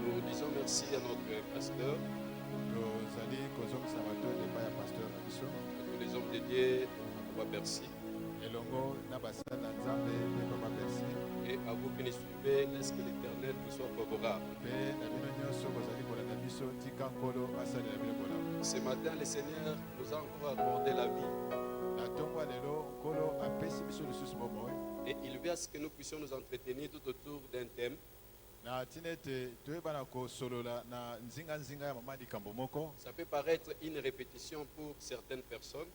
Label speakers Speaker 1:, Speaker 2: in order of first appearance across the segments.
Speaker 1: Nous disons merci à notre pasteur, à tous les hommes dédiés, Papa Bercy, et à vous qui nous suivez, laisse que l'Éternel vous soit favorable. Ce matin, le Seigneur nous a encore accordé la vie. Et il veut à ce que nous puissions nous entretenir tout autour d'un thème. Ça peut paraître une répétition pour certaines personnes,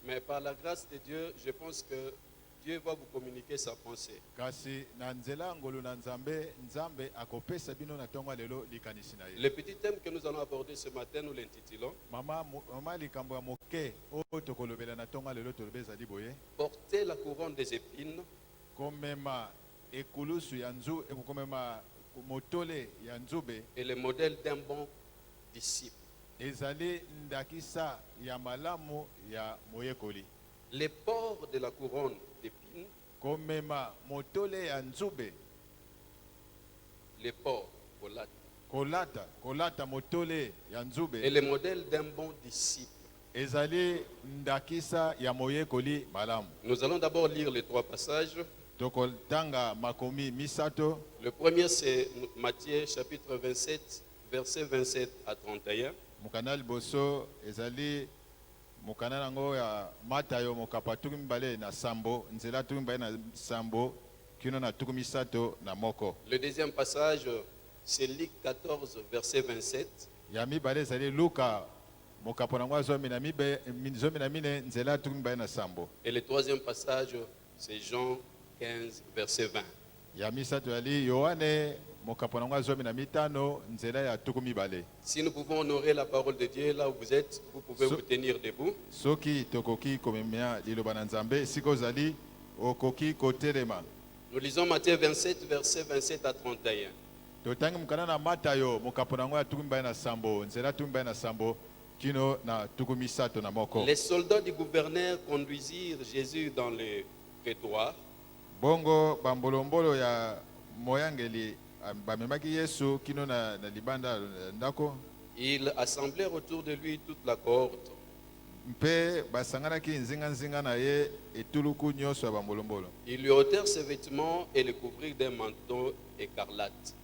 Speaker 1: mais par la grâce de Dieu, je pense que Dieu va vous communiquer sa pensée. Le petit thème que nous allons aborder ce matin, nous l'intitulons Porter la couronne des épines et le modèle d'un bon disciple. Les ports de la couronne d'épines, les ports, et le modèle d'un bon disciple. Nous allons d'abord lire les trois passages. Le premier, c'est Matthieu chapitre 27, versets 27 à 31. Le deuxième passage, c'est Luc 14, verset 27. Et le troisième passage, c'est Jean 15, verset 20. Si nous pouvons honorer la parole de Dieu là où vous êtes, vous pouvez vous tenir debout. Nous lisons Matthieu 27, verset 27 à 31. Les soldats du gouverneur conduisirent Jésus dans le prétoire. Ils assemblèrent autour de lui toute la cohorte. Ils lui ôtèrent ses vêtements et le couvrirent d'un manteau écarlate.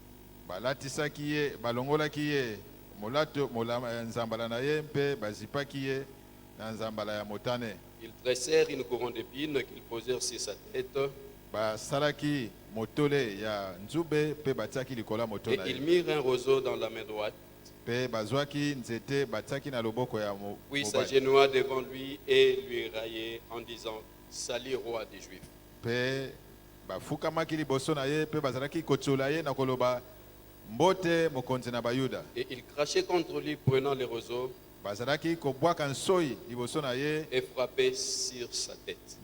Speaker 1: Ils tressèrent une couronne d'épines qu'ils posèrent sur sa tête. Et ils mirent un roseau dans la main droite. Puis s'agenouilla devant lui et lui raillait en disant: Salut, roi des Juifs. Et il crachait contre lui, prenant le roseau, et frappait sur sa tête.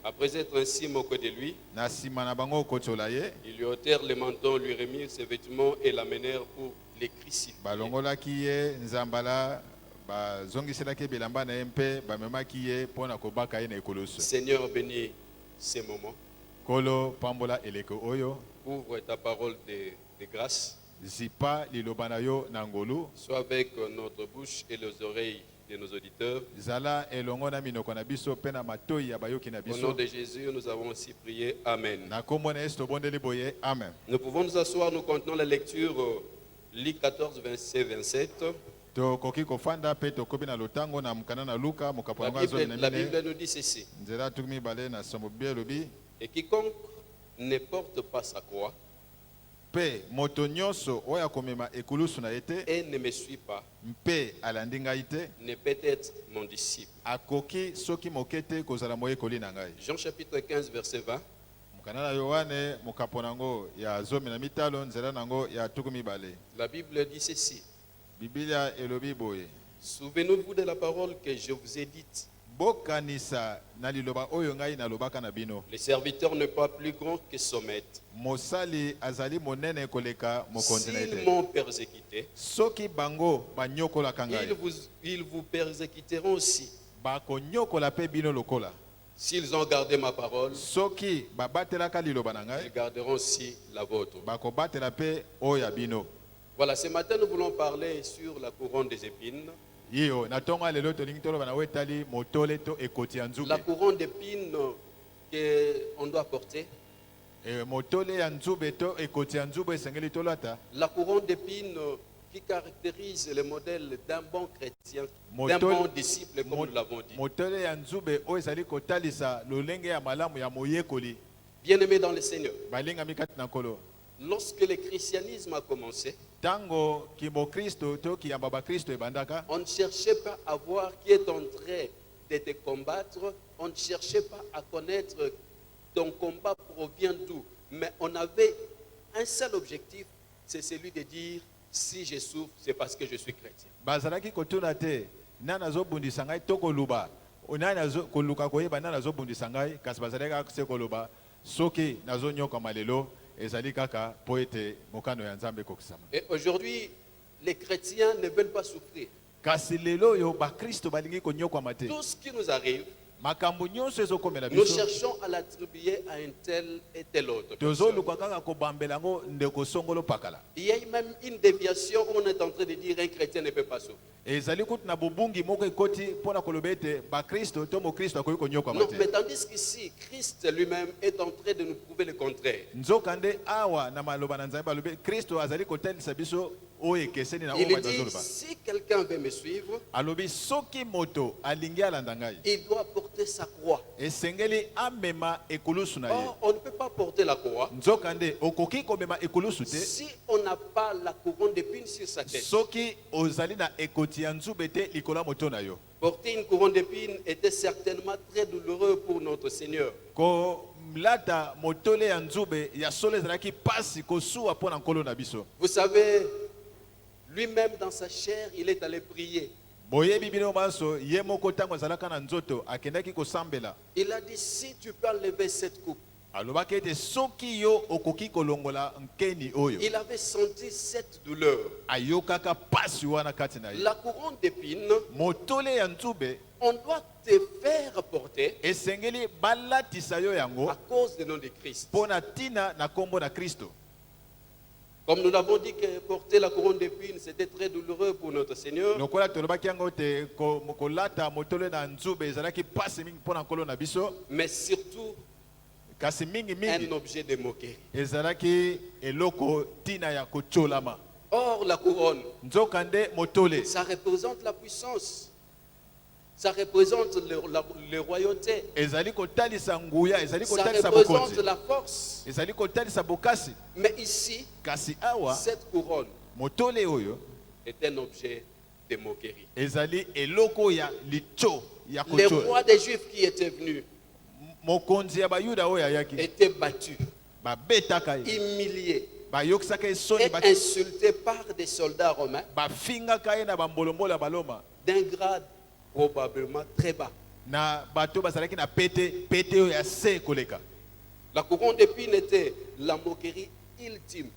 Speaker 1: Après être ainsi moqué de lui, ils lui ôtèrent le menton, lui remirent ses vêtements et l'amenèrent pour les crucifier. Seigneur, bénis ces moments. Ouvre ta parole de grâce. Sois avec notre bouche et les oreilles de nos auditeurs. Au nom de Jésus, nous avons aussi prié. Amen. Nous pouvons nous asseoir, nous contenons la lecture Luc 14, verset 27. La Bible nous dit ceci: Et quiconque ne porte pas sa croix et ne me suit pas ne peut être mon disciple. Jean chapitre 15, verset 20. La Bible dit ceci: Souvenez-vous de la parole que je vous ai dite. Le serviteur n'est pas plus grand que son maître. S'ils m'ont persécuté, ils vous persécuteront aussi. S'ils ont gardé ma parole, ils garderont aussi la vôtre. Voilà, ce matin nous voulons parler sur la couronne des épines. La couronne d'épines qu'on doit porter. La couronne d'épines qui caractérise le modèle d'un bon chrétien, d'un bon disciple, comme nous l'avons dit. Bien-aimés dans le Seigneur, lorsque le christianisme a commencé, on ne cherchait pas à voir qui est en train de te combattre, on ne cherchait pas à connaître ton combat provient d'où, mais on avait un seul objectif, c'est celui de dire: si je souffre, c'est parce que je suis chrétien. Et aujourd'hui, les chrétiens ne veulent pas souffrir. Tout ce qui nous arrive, nous cherchons à l'attribuer à un tel et tel autre. Il y a même une déviation où on est en train de dire qu'un chrétien ne peut pas souffrir. Non, mais tandis qu'ici, Christ lui-même est en train de nous prouver le contraire. Il dit: si quelqu'un veut me suivre, il doit porter sa croix. Or, on ne peut pas porter la croix si on n'a pas la couronne d'épines sur sa tête. Porter une couronne d'épines était certainement très douloureux pour notre Seigneur. Vous savez, lui-même dans sa chair, il est allé prier. Il a dit: si tu peux enlever cette coupe. Il avait senti cette douleur. La couronne d'épines, on doit te faire porter à cause du nom de Christ. Comme nous l'avons dit que porter la couronne d'épines, c'était très douloureux pour notre Seigneur. Mais surtout, un objet de moquerie. Or, la couronne, ça représente la puissance. Ça représente la royauté. Ça représente la force. Mais ici, cette couronne est un objet de moquerie. Les rois des Juifs qui étaient venus étaient battus, humiliés et insultés par des soldats romains d'un grade probablement très bas. La couronne d'épines était la moquerie ultime.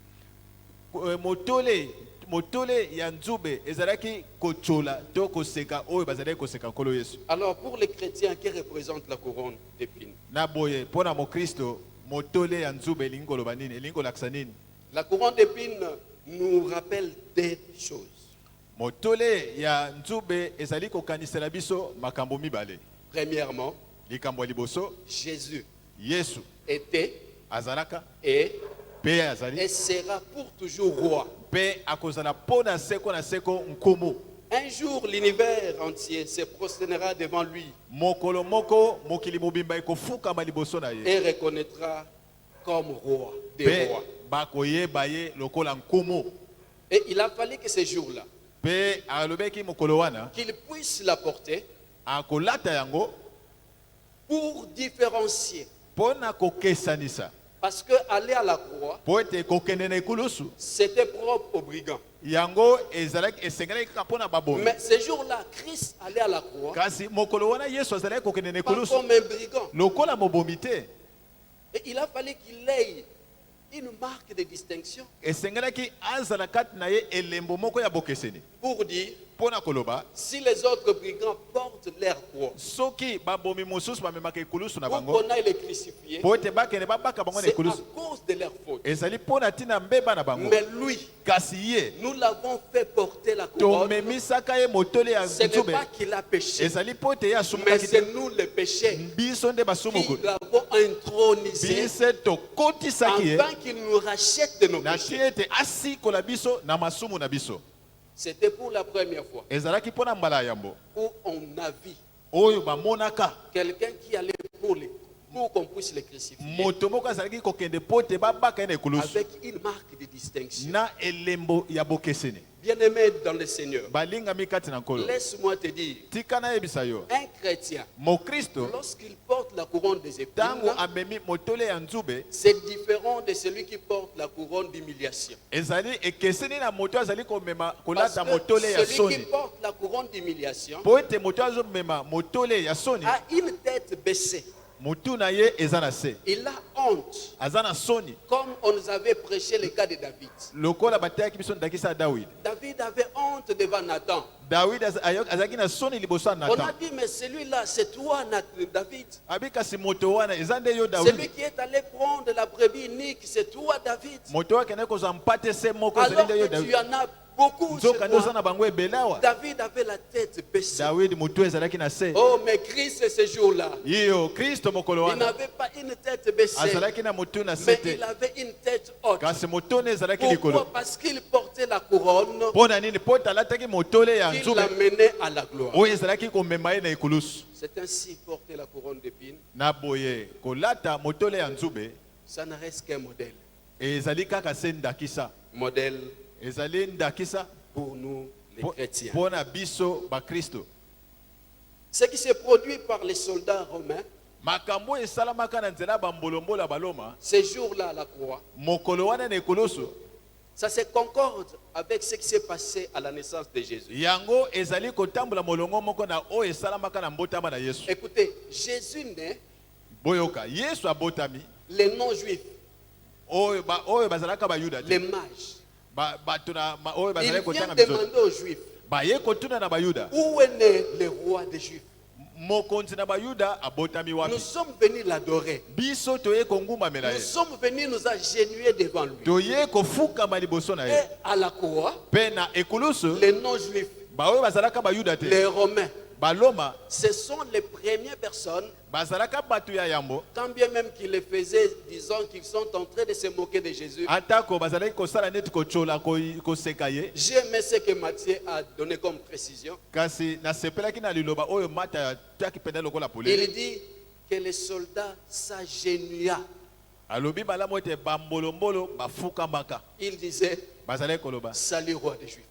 Speaker 1: Alors pour les chrétiens, qui représente la couronne d'épines? La couronne d'épines nous rappelle des choses. Premièrement, Jésus était et sera pour toujours roi. Un jour, l'univers entier se prosternera devant lui et reconnaîtra comme roi des rois. Et il a fallu que ce jour-là, qu'il puisse la porter pour différencier. Parce que aller à la croix, c'était propre aux brigands. Mais ce jour-là, Christ allait à la croix pas comme un brigand. Et il a fallu qu'il ait une marque de distinction pour dire:
Speaker 2: pona koloba
Speaker 1: si les autres brigands portent leur croix
Speaker 2: soki babomi mosusu bamemaka ekulusu na
Speaker 1: pour
Speaker 2: bango
Speaker 1: qu'on aille les crucifier,
Speaker 2: po ete bakende babaka bango na
Speaker 1: c'est à
Speaker 2: ekulusu
Speaker 1: cause de leur faute.
Speaker 2: ezali mpona ntina mbeba na bango.
Speaker 1: Mais lui,
Speaker 2: Kasi ye
Speaker 1: nous l'avons fait porter la couronne.
Speaker 2: tomemisaka ye motole ya
Speaker 1: Ce n'est
Speaker 2: nzube
Speaker 1: pas qu'il a péché,
Speaker 2: ezali po ete ye
Speaker 1: mais
Speaker 2: asumukaki te
Speaker 1: c'est nous les péchés
Speaker 2: biso nde basumuku
Speaker 1: qui l'avons intronisé
Speaker 2: biso tokotisaki ye
Speaker 1: afin qu'il nous rachète de nos
Speaker 2: na
Speaker 1: péchés.
Speaker 2: tina ete asikola biso na masumu na biso.
Speaker 1: C'était pour la première fois
Speaker 2: ezalaki mpona mbala ya yambo
Speaker 1: où on a vu
Speaker 2: oyo bamonaka
Speaker 1: quelqu'un qui allait pour qu'on puisse les crucifier
Speaker 2: moto moko azalaki kokende po ete babaka ye na ekulusu
Speaker 1: avec une marque de distinction.
Speaker 2: na elembo ya bokeseni.
Speaker 1: Bien-aimé dans le Seigneur,
Speaker 2: balingami kati na nkolo
Speaker 1: laisse-moi te dire,
Speaker 2: tika nayebisa yo
Speaker 1: un chrétien,
Speaker 2: mokristo
Speaker 1: lorsqu'il porte la couronne des
Speaker 2: ntango
Speaker 1: épines,
Speaker 2: amemi motole ya nzube
Speaker 1: c'est différent de celui qui porte la couronne d'humiliation.
Speaker 2: ezali ekeseni na moto azali komema
Speaker 1: Parce
Speaker 2: kolata
Speaker 1: que
Speaker 2: motole ya
Speaker 1: celui
Speaker 2: soni
Speaker 1: qui porte la couronne d'humiliation
Speaker 2: po ete moto azomema motole ya soni
Speaker 1: a une tête baissée.
Speaker 2: motu na ye eza na se
Speaker 1: Il a honte,
Speaker 2: aza na soni
Speaker 1: comme on nous avait prêché le cas de David.
Speaker 2: lokola bateyaki biso ndakisa ya dawidi.
Speaker 1: David avait honte devant Nathan.
Speaker 2: dawidi azalaki na soni liboso ya
Speaker 1: On a
Speaker 2: natan
Speaker 1: dit, mais celui-là, c'est toi, David.
Speaker 2: abi kasi moto wana eza nde yo
Speaker 1: Celui
Speaker 2: dawidi.
Speaker 1: qui est allé prendre la brebis unique, c'est toi, David.
Speaker 2: moto oyo akende kozwa mpate se moko ezali
Speaker 1: Alors
Speaker 2: nde yo
Speaker 1: que tu
Speaker 2: dawidi.
Speaker 1: en as beaucoup chez
Speaker 2: nzoka nde oza
Speaker 1: toi.
Speaker 2: na bango ebele awa.
Speaker 1: David avait la tête baissée.
Speaker 2: dawidi motu ezalaki na se.
Speaker 1: Oh, mais Christ, ce jour-là,
Speaker 2: iyo kristo mokolo
Speaker 1: il
Speaker 2: wana
Speaker 1: n'avait pas une tête baissée,
Speaker 2: azalaki na motu na se
Speaker 1: mais
Speaker 2: te
Speaker 1: il avait une tête haute.
Speaker 2: kasi motone ezalaki
Speaker 1: Pourquoi?
Speaker 2: likolo.
Speaker 1: Parce qu'il portait la couronne
Speaker 2: mpo na nini po ete alataki motole ya
Speaker 1: qui
Speaker 2: nzube
Speaker 1: l'amenait à la gloire.
Speaker 2: oyo ezalaki komema ye na ekulusu.
Speaker 1: C'est ainsi porter la couronne d'épines.
Speaker 2: na boye kolata motole ya nzube
Speaker 1: Ça ne reste qu'un modèle.
Speaker 2: ezali kaka se ndakisa.
Speaker 1: Modèle
Speaker 2: ezali ndakisa
Speaker 1: pour nous, les chrétiens.
Speaker 2: mpo na biso bakristo.
Speaker 1: Ce qui s'est produit par les soldats romains,
Speaker 2: makambo esalamaka na nzela bambolombolo ya baloma
Speaker 1: ces jours-là à la croix,
Speaker 2: mokolo wana na ekoloso
Speaker 1: ça se concorde avec ce qui s'est passé à la naissance de Jésus.
Speaker 2: yango ezali kotambola molongo moko na oyo esalamaka na mbotama na yesu.
Speaker 1: Écoutez, Jésus naît,
Speaker 2: boyoka yesu abotami
Speaker 1: les non-juifs,
Speaker 2: oyo bazalaka bayuda
Speaker 1: les
Speaker 2: te
Speaker 1: mages,
Speaker 2: bato oyo
Speaker 1: ils
Speaker 2: bazalaki
Speaker 1: viennent
Speaker 2: kotanga mizoto
Speaker 1: demander aux juifs,
Speaker 2: baye kotuna na bayuda
Speaker 1: où est né le roi des juifs?
Speaker 2: mokonzi na bayuda abotami
Speaker 1: Nous
Speaker 2: wapi.
Speaker 1: sommes venus l'adorer.
Speaker 2: biso toye kongumbamela
Speaker 1: Nous
Speaker 2: ye
Speaker 1: sommes venus nous agenouiller devant lui.
Speaker 2: toye kofukama liboso na
Speaker 1: Et
Speaker 2: ye
Speaker 1: à la croix,
Speaker 2: mpe na ekulusu
Speaker 1: les non-juifs,
Speaker 2: baoyo bazalaka bayuda te
Speaker 1: les romains,
Speaker 2: baloma
Speaker 1: ce sont les premières personnes,
Speaker 2: bazalaka bato ya yambo
Speaker 1: quand bien même qu'ils le faisaient, disons qu'ils sont en train de se moquer de Jésus.
Speaker 2: atako bazalaki kosala neti kochola koseka ye.
Speaker 1: J'ai aimé ce que Matthieu a donné comme précision.
Speaker 2: kasi nasepelaki na liloba oyo mata tiaki penda lokola polele
Speaker 1: Il dit que les soldats s'agenouillent.
Speaker 2: alobi malamu ete bambolombolo bafukambaka
Speaker 1: Il disait,
Speaker 2: bazalaki koloba
Speaker 1: salut roi des Juifs.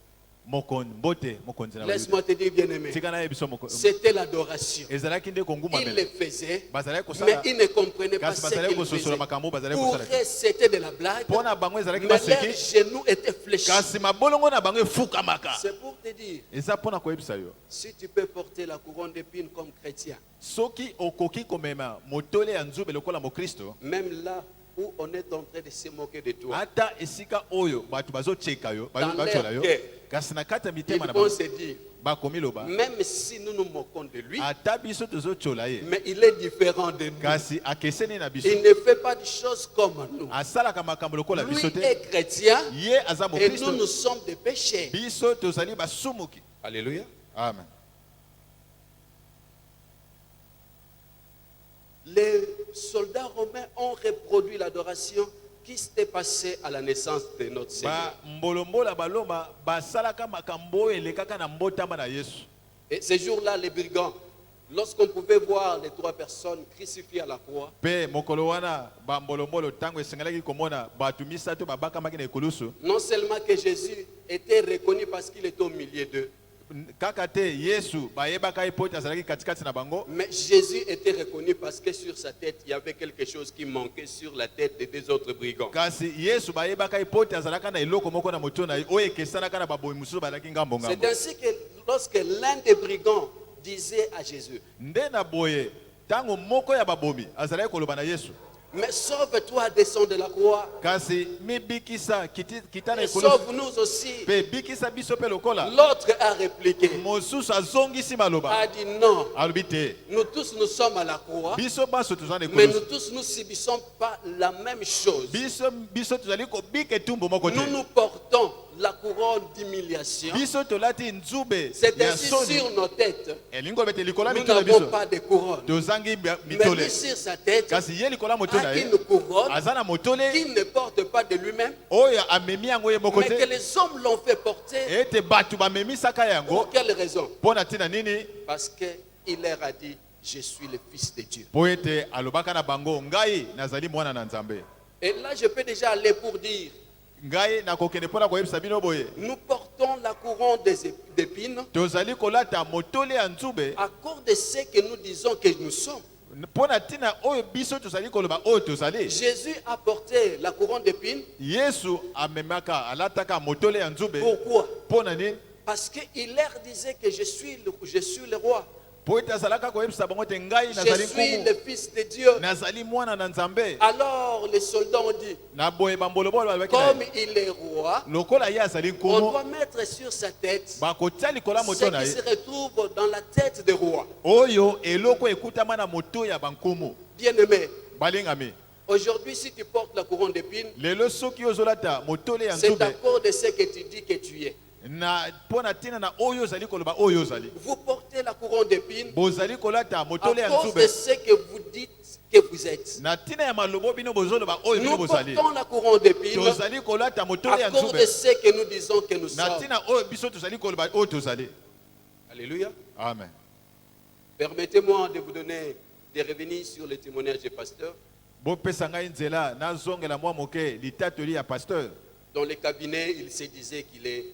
Speaker 2: mbote mokonzi na bayuda.
Speaker 1: Laisse-moi te dire, bien-aimé,
Speaker 2: tika na ye biso
Speaker 1: c'était l'adoration.
Speaker 2: ezalaki nde
Speaker 1: Il
Speaker 2: kongumamela
Speaker 1: le faisait,
Speaker 2: bazalaki
Speaker 1: mais
Speaker 2: kosala
Speaker 1: il ne comprenait pas
Speaker 2: kasi
Speaker 1: ce
Speaker 2: bazalaki
Speaker 1: qu'il
Speaker 2: kososola
Speaker 1: faisait.
Speaker 2: makambo bazalaki
Speaker 1: Pour
Speaker 2: kosala
Speaker 1: eux, c'était de la blague,
Speaker 2: mpo na bango ezalaki
Speaker 1: mais leurs
Speaker 2: baseki
Speaker 1: genoux étaient fléchis.
Speaker 2: kasi mabolongo na bango efukamaka.
Speaker 1: C'est pour te dire,
Speaker 2: eza mpo na koyebisa yo
Speaker 1: si tu peux porter la couronne d'épines comme chrétien,
Speaker 2: soki okoki komema motole ya nzube lokola mokristo
Speaker 1: même là où on est en train de se moquer de toi,
Speaker 2: ata esika oyo bato bazocheka yo
Speaker 1: Dans
Speaker 2: bazola yo
Speaker 1: leur cœur,
Speaker 2: kasi na kati ya
Speaker 1: ils
Speaker 2: mitema na
Speaker 1: vont
Speaker 2: bango
Speaker 1: se dire,
Speaker 2: bakomi loba
Speaker 1: même si nous nous moquons de lui,
Speaker 2: ata biso tozochola ye
Speaker 1: mais il est différent de nous.
Speaker 2: kasi akeseni na biso
Speaker 1: Il ne fait pas de choses comme nous.
Speaker 2: asalaka makambo lokola
Speaker 1: Lui
Speaker 2: biso te
Speaker 1: est chrétien
Speaker 2: ye aza
Speaker 1: et nous,
Speaker 2: mokristo
Speaker 1: nous sommes des péchés.
Speaker 2: biso tozali basumuki.
Speaker 1: Alléluia.
Speaker 2: Amen.
Speaker 1: Les soldats romains ont reproduit l'adoration qui s'était passée à la naissance de notre Seigneur.
Speaker 2: mbolombolo baloma basalaka makambo oyo elekaka na mbotama na yesu.
Speaker 1: Et ces jours-là, les brigands, lorsqu'on pouvait voir les trois personnes crucifiées à la croix,
Speaker 2: mpe mokolo wana bambolombolo ntango esengelaki komona bato misato babakamaki na ekulusu
Speaker 1: non seulement que Jésus était reconnu parce qu'il était au milieu d'eux,
Speaker 2: kaka te yesu bayebaka ye po ete azalaki katikati na bango,
Speaker 1: mais Jésus était reconnu parce que sur sa tête, il y avait quelque chose qui manquait sur la tête des deux autres brigands.
Speaker 2: kasi yesu bayebaka ye po ete azalaka na eloko moko na moto na ye oyo ekesanaka na baboyi mosusu bazalaki ngambo
Speaker 1: C'est
Speaker 2: ngambo.
Speaker 1: ainsi que lorsque l'un des brigands disait à Jésus,
Speaker 2: nde na boye ntango moko ya babomi azalaki koloba na yesu
Speaker 1: Mais sauve-toi, descends de la croix.
Speaker 2: kasi mibikisa kitana
Speaker 1: Et
Speaker 2: ekolo
Speaker 1: sauve-nous aussi.
Speaker 2: pe bikisa biso pe lokola
Speaker 1: L'autre a répliqué,
Speaker 2: mosusu azongisi maloba
Speaker 1: a dit non.
Speaker 2: alobi te
Speaker 1: Nous tous, nous sommes à la croix.
Speaker 2: biso baso toza na
Speaker 1: Mais
Speaker 2: ekolo
Speaker 1: nous tous, nous subissons pas la même chose.
Speaker 2: biso tozali kobika etumbu moko te
Speaker 1: Nous nous portons la couronne d'humiliation.
Speaker 2: biso tolati nzube
Speaker 1: C'est
Speaker 2: ya
Speaker 1: ainsi
Speaker 2: soni
Speaker 1: sur nos têtes.
Speaker 2: elingi kobete likolo ya
Speaker 1: Nous
Speaker 2: mito na
Speaker 1: n'avons
Speaker 2: biso
Speaker 1: pas de couronne.
Speaker 2: tozangi
Speaker 1: Mais
Speaker 2: mitole
Speaker 1: lui sur sa tête
Speaker 2: kasi ye likolo ya moto na
Speaker 1: a
Speaker 2: ye
Speaker 1: une couronne
Speaker 2: aza na motole
Speaker 1: qu'il ne porte pas de lui-même,
Speaker 2: oyo amemi yango ye moko
Speaker 1: mais que
Speaker 2: te
Speaker 1: les hommes l'ont fait porter.
Speaker 2: ete bato bamemisaka yango
Speaker 1: Pour quelle raison?
Speaker 2: mpo na ntina nini
Speaker 1: Parce qu'il leur a dit, je suis le Fils de Dieu.
Speaker 2: mpo ete alobaka na bango ngai nazali mwana na nzambe
Speaker 1: Et là, je peux déjà aller pour dire,
Speaker 2: ngai nakokende mpo na koyebisa bino boye
Speaker 1: nous portons la couronne d'épines
Speaker 2: tozali kolata motole ya nzube
Speaker 1: à cause de ce que nous disons que nous sommes.
Speaker 2: mpo na ntina oyo biso tozali koloba oyo tozali
Speaker 1: Jésus a porté la couronne d'épines.
Speaker 2: yesu amemaka alataka motole ya nzube
Speaker 1: Pourquoi?
Speaker 2: mpo na nini
Speaker 1: Parce qu'il leur disait que je suis le roi.
Speaker 2: mpo ete azalaka koyebisa bango te ngai
Speaker 1: Je
Speaker 2: nazali
Speaker 1: suis
Speaker 2: nkumu
Speaker 1: le Fils de Dieu.
Speaker 2: nazali mwana na nzambe
Speaker 1: Alors les soldats ont dit,
Speaker 2: na boye bambolobolo balobaki na
Speaker 1: comme
Speaker 2: ye,
Speaker 1: il est roi,
Speaker 2: lokola ye azali
Speaker 1: on
Speaker 2: nkumu
Speaker 1: doit mettre sur sa tête
Speaker 2: bakotia likolo ya
Speaker 1: ce
Speaker 2: moto na
Speaker 1: qui
Speaker 2: ye
Speaker 1: se retrouve dans la tête des rois.
Speaker 2: oyo eloko ekutama na moto ya bankumu
Speaker 1: Bien-aimé,
Speaker 2: balingami
Speaker 1: aujourd'hui, si tu portes la couronne d'épines,
Speaker 2: lelo soki ozolata motole ya
Speaker 1: c'est à
Speaker 2: nzube
Speaker 1: cause de ce que tu dis que tu es.
Speaker 2: na mpo na ntina na oyo ozali koloba oyo ozali
Speaker 1: Vous portez la couronne d'épines
Speaker 2: bozali kolata
Speaker 1: à
Speaker 2: motole ya
Speaker 1: cause de
Speaker 2: nzube
Speaker 1: ce que vous dites que vous êtes.
Speaker 2: na ntina ya malobo bino bozoloba oyo bino
Speaker 1: Nous
Speaker 2: bozali
Speaker 1: portons la couronne d'épines
Speaker 2: tozali kolata motole ya
Speaker 1: à cause de
Speaker 2: nzube
Speaker 1: ce que nous disons que nous
Speaker 2: na
Speaker 1: sommes.
Speaker 2: ntina oyo biso tozali koloba oyo tozali
Speaker 1: Alléluia.
Speaker 2: amen
Speaker 1: Permettez-moi de vous donner des revenus sur le témoignage du pasteur.
Speaker 2: bopesa ngai nzela nazongela mwa moke litatoli ya pasteur
Speaker 1: Dans le cabinet, il se disait qu'il est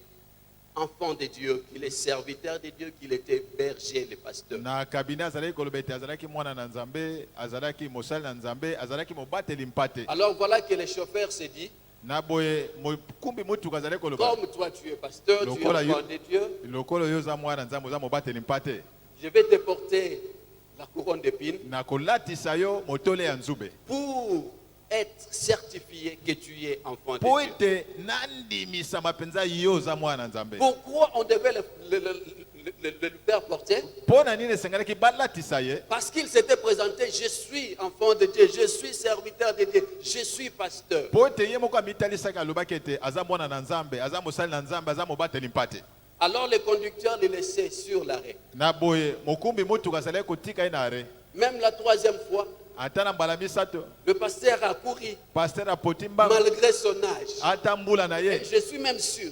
Speaker 1: enfant de Dieu, qu'il est serviteur de Dieu, qu'il était berger, le pasteur.
Speaker 2: na kabine azalaki koloba ete azalaki mwana na nzambe azalaki mosali na nzambe azalaki mobateli mpate
Speaker 1: Alors voilà que le chauffeur se dit,
Speaker 2: na boye mokumbi mutuka azalaki koloba
Speaker 1: comme toi tu es pasteur, tu es
Speaker 2: Lokola
Speaker 1: enfant de Dieu,
Speaker 2: lokolo oyo oza mwana nzambe oza mobateli mpate
Speaker 1: je vais te porter la couronne d'épines
Speaker 2: na kolatisa yo motole ya nzube
Speaker 1: pour être certifié que tu es enfant de
Speaker 2: mpo
Speaker 1: Dieu.
Speaker 2: ete nandimisama mpenza yo oza mwana na nzambe
Speaker 1: Pourquoi on devait le faire porter?
Speaker 2: mpo na nini esengelaki balatisa ye
Speaker 1: Parce qu'il s'était présenté, je suis enfant de Dieu, je suis serviteur de Dieu, je suis pasteur.
Speaker 2: mpo ete ye moko amitalisaki alobaki ete aza mwana na nzambe aza mosali na nzambe aza mobateli mpate
Speaker 1: Alors le conducteur le laissait sur l'arrêt.
Speaker 2: na boye mokumbi mutuka azalaki kotika ye na are
Speaker 1: Même la troisième fois,
Speaker 2: ata na mbala misato
Speaker 1: le pasteur a couru
Speaker 2: paster apoti mbango
Speaker 1: malgré son âge.
Speaker 2: ata mbula na ye
Speaker 1: Je suis même sûr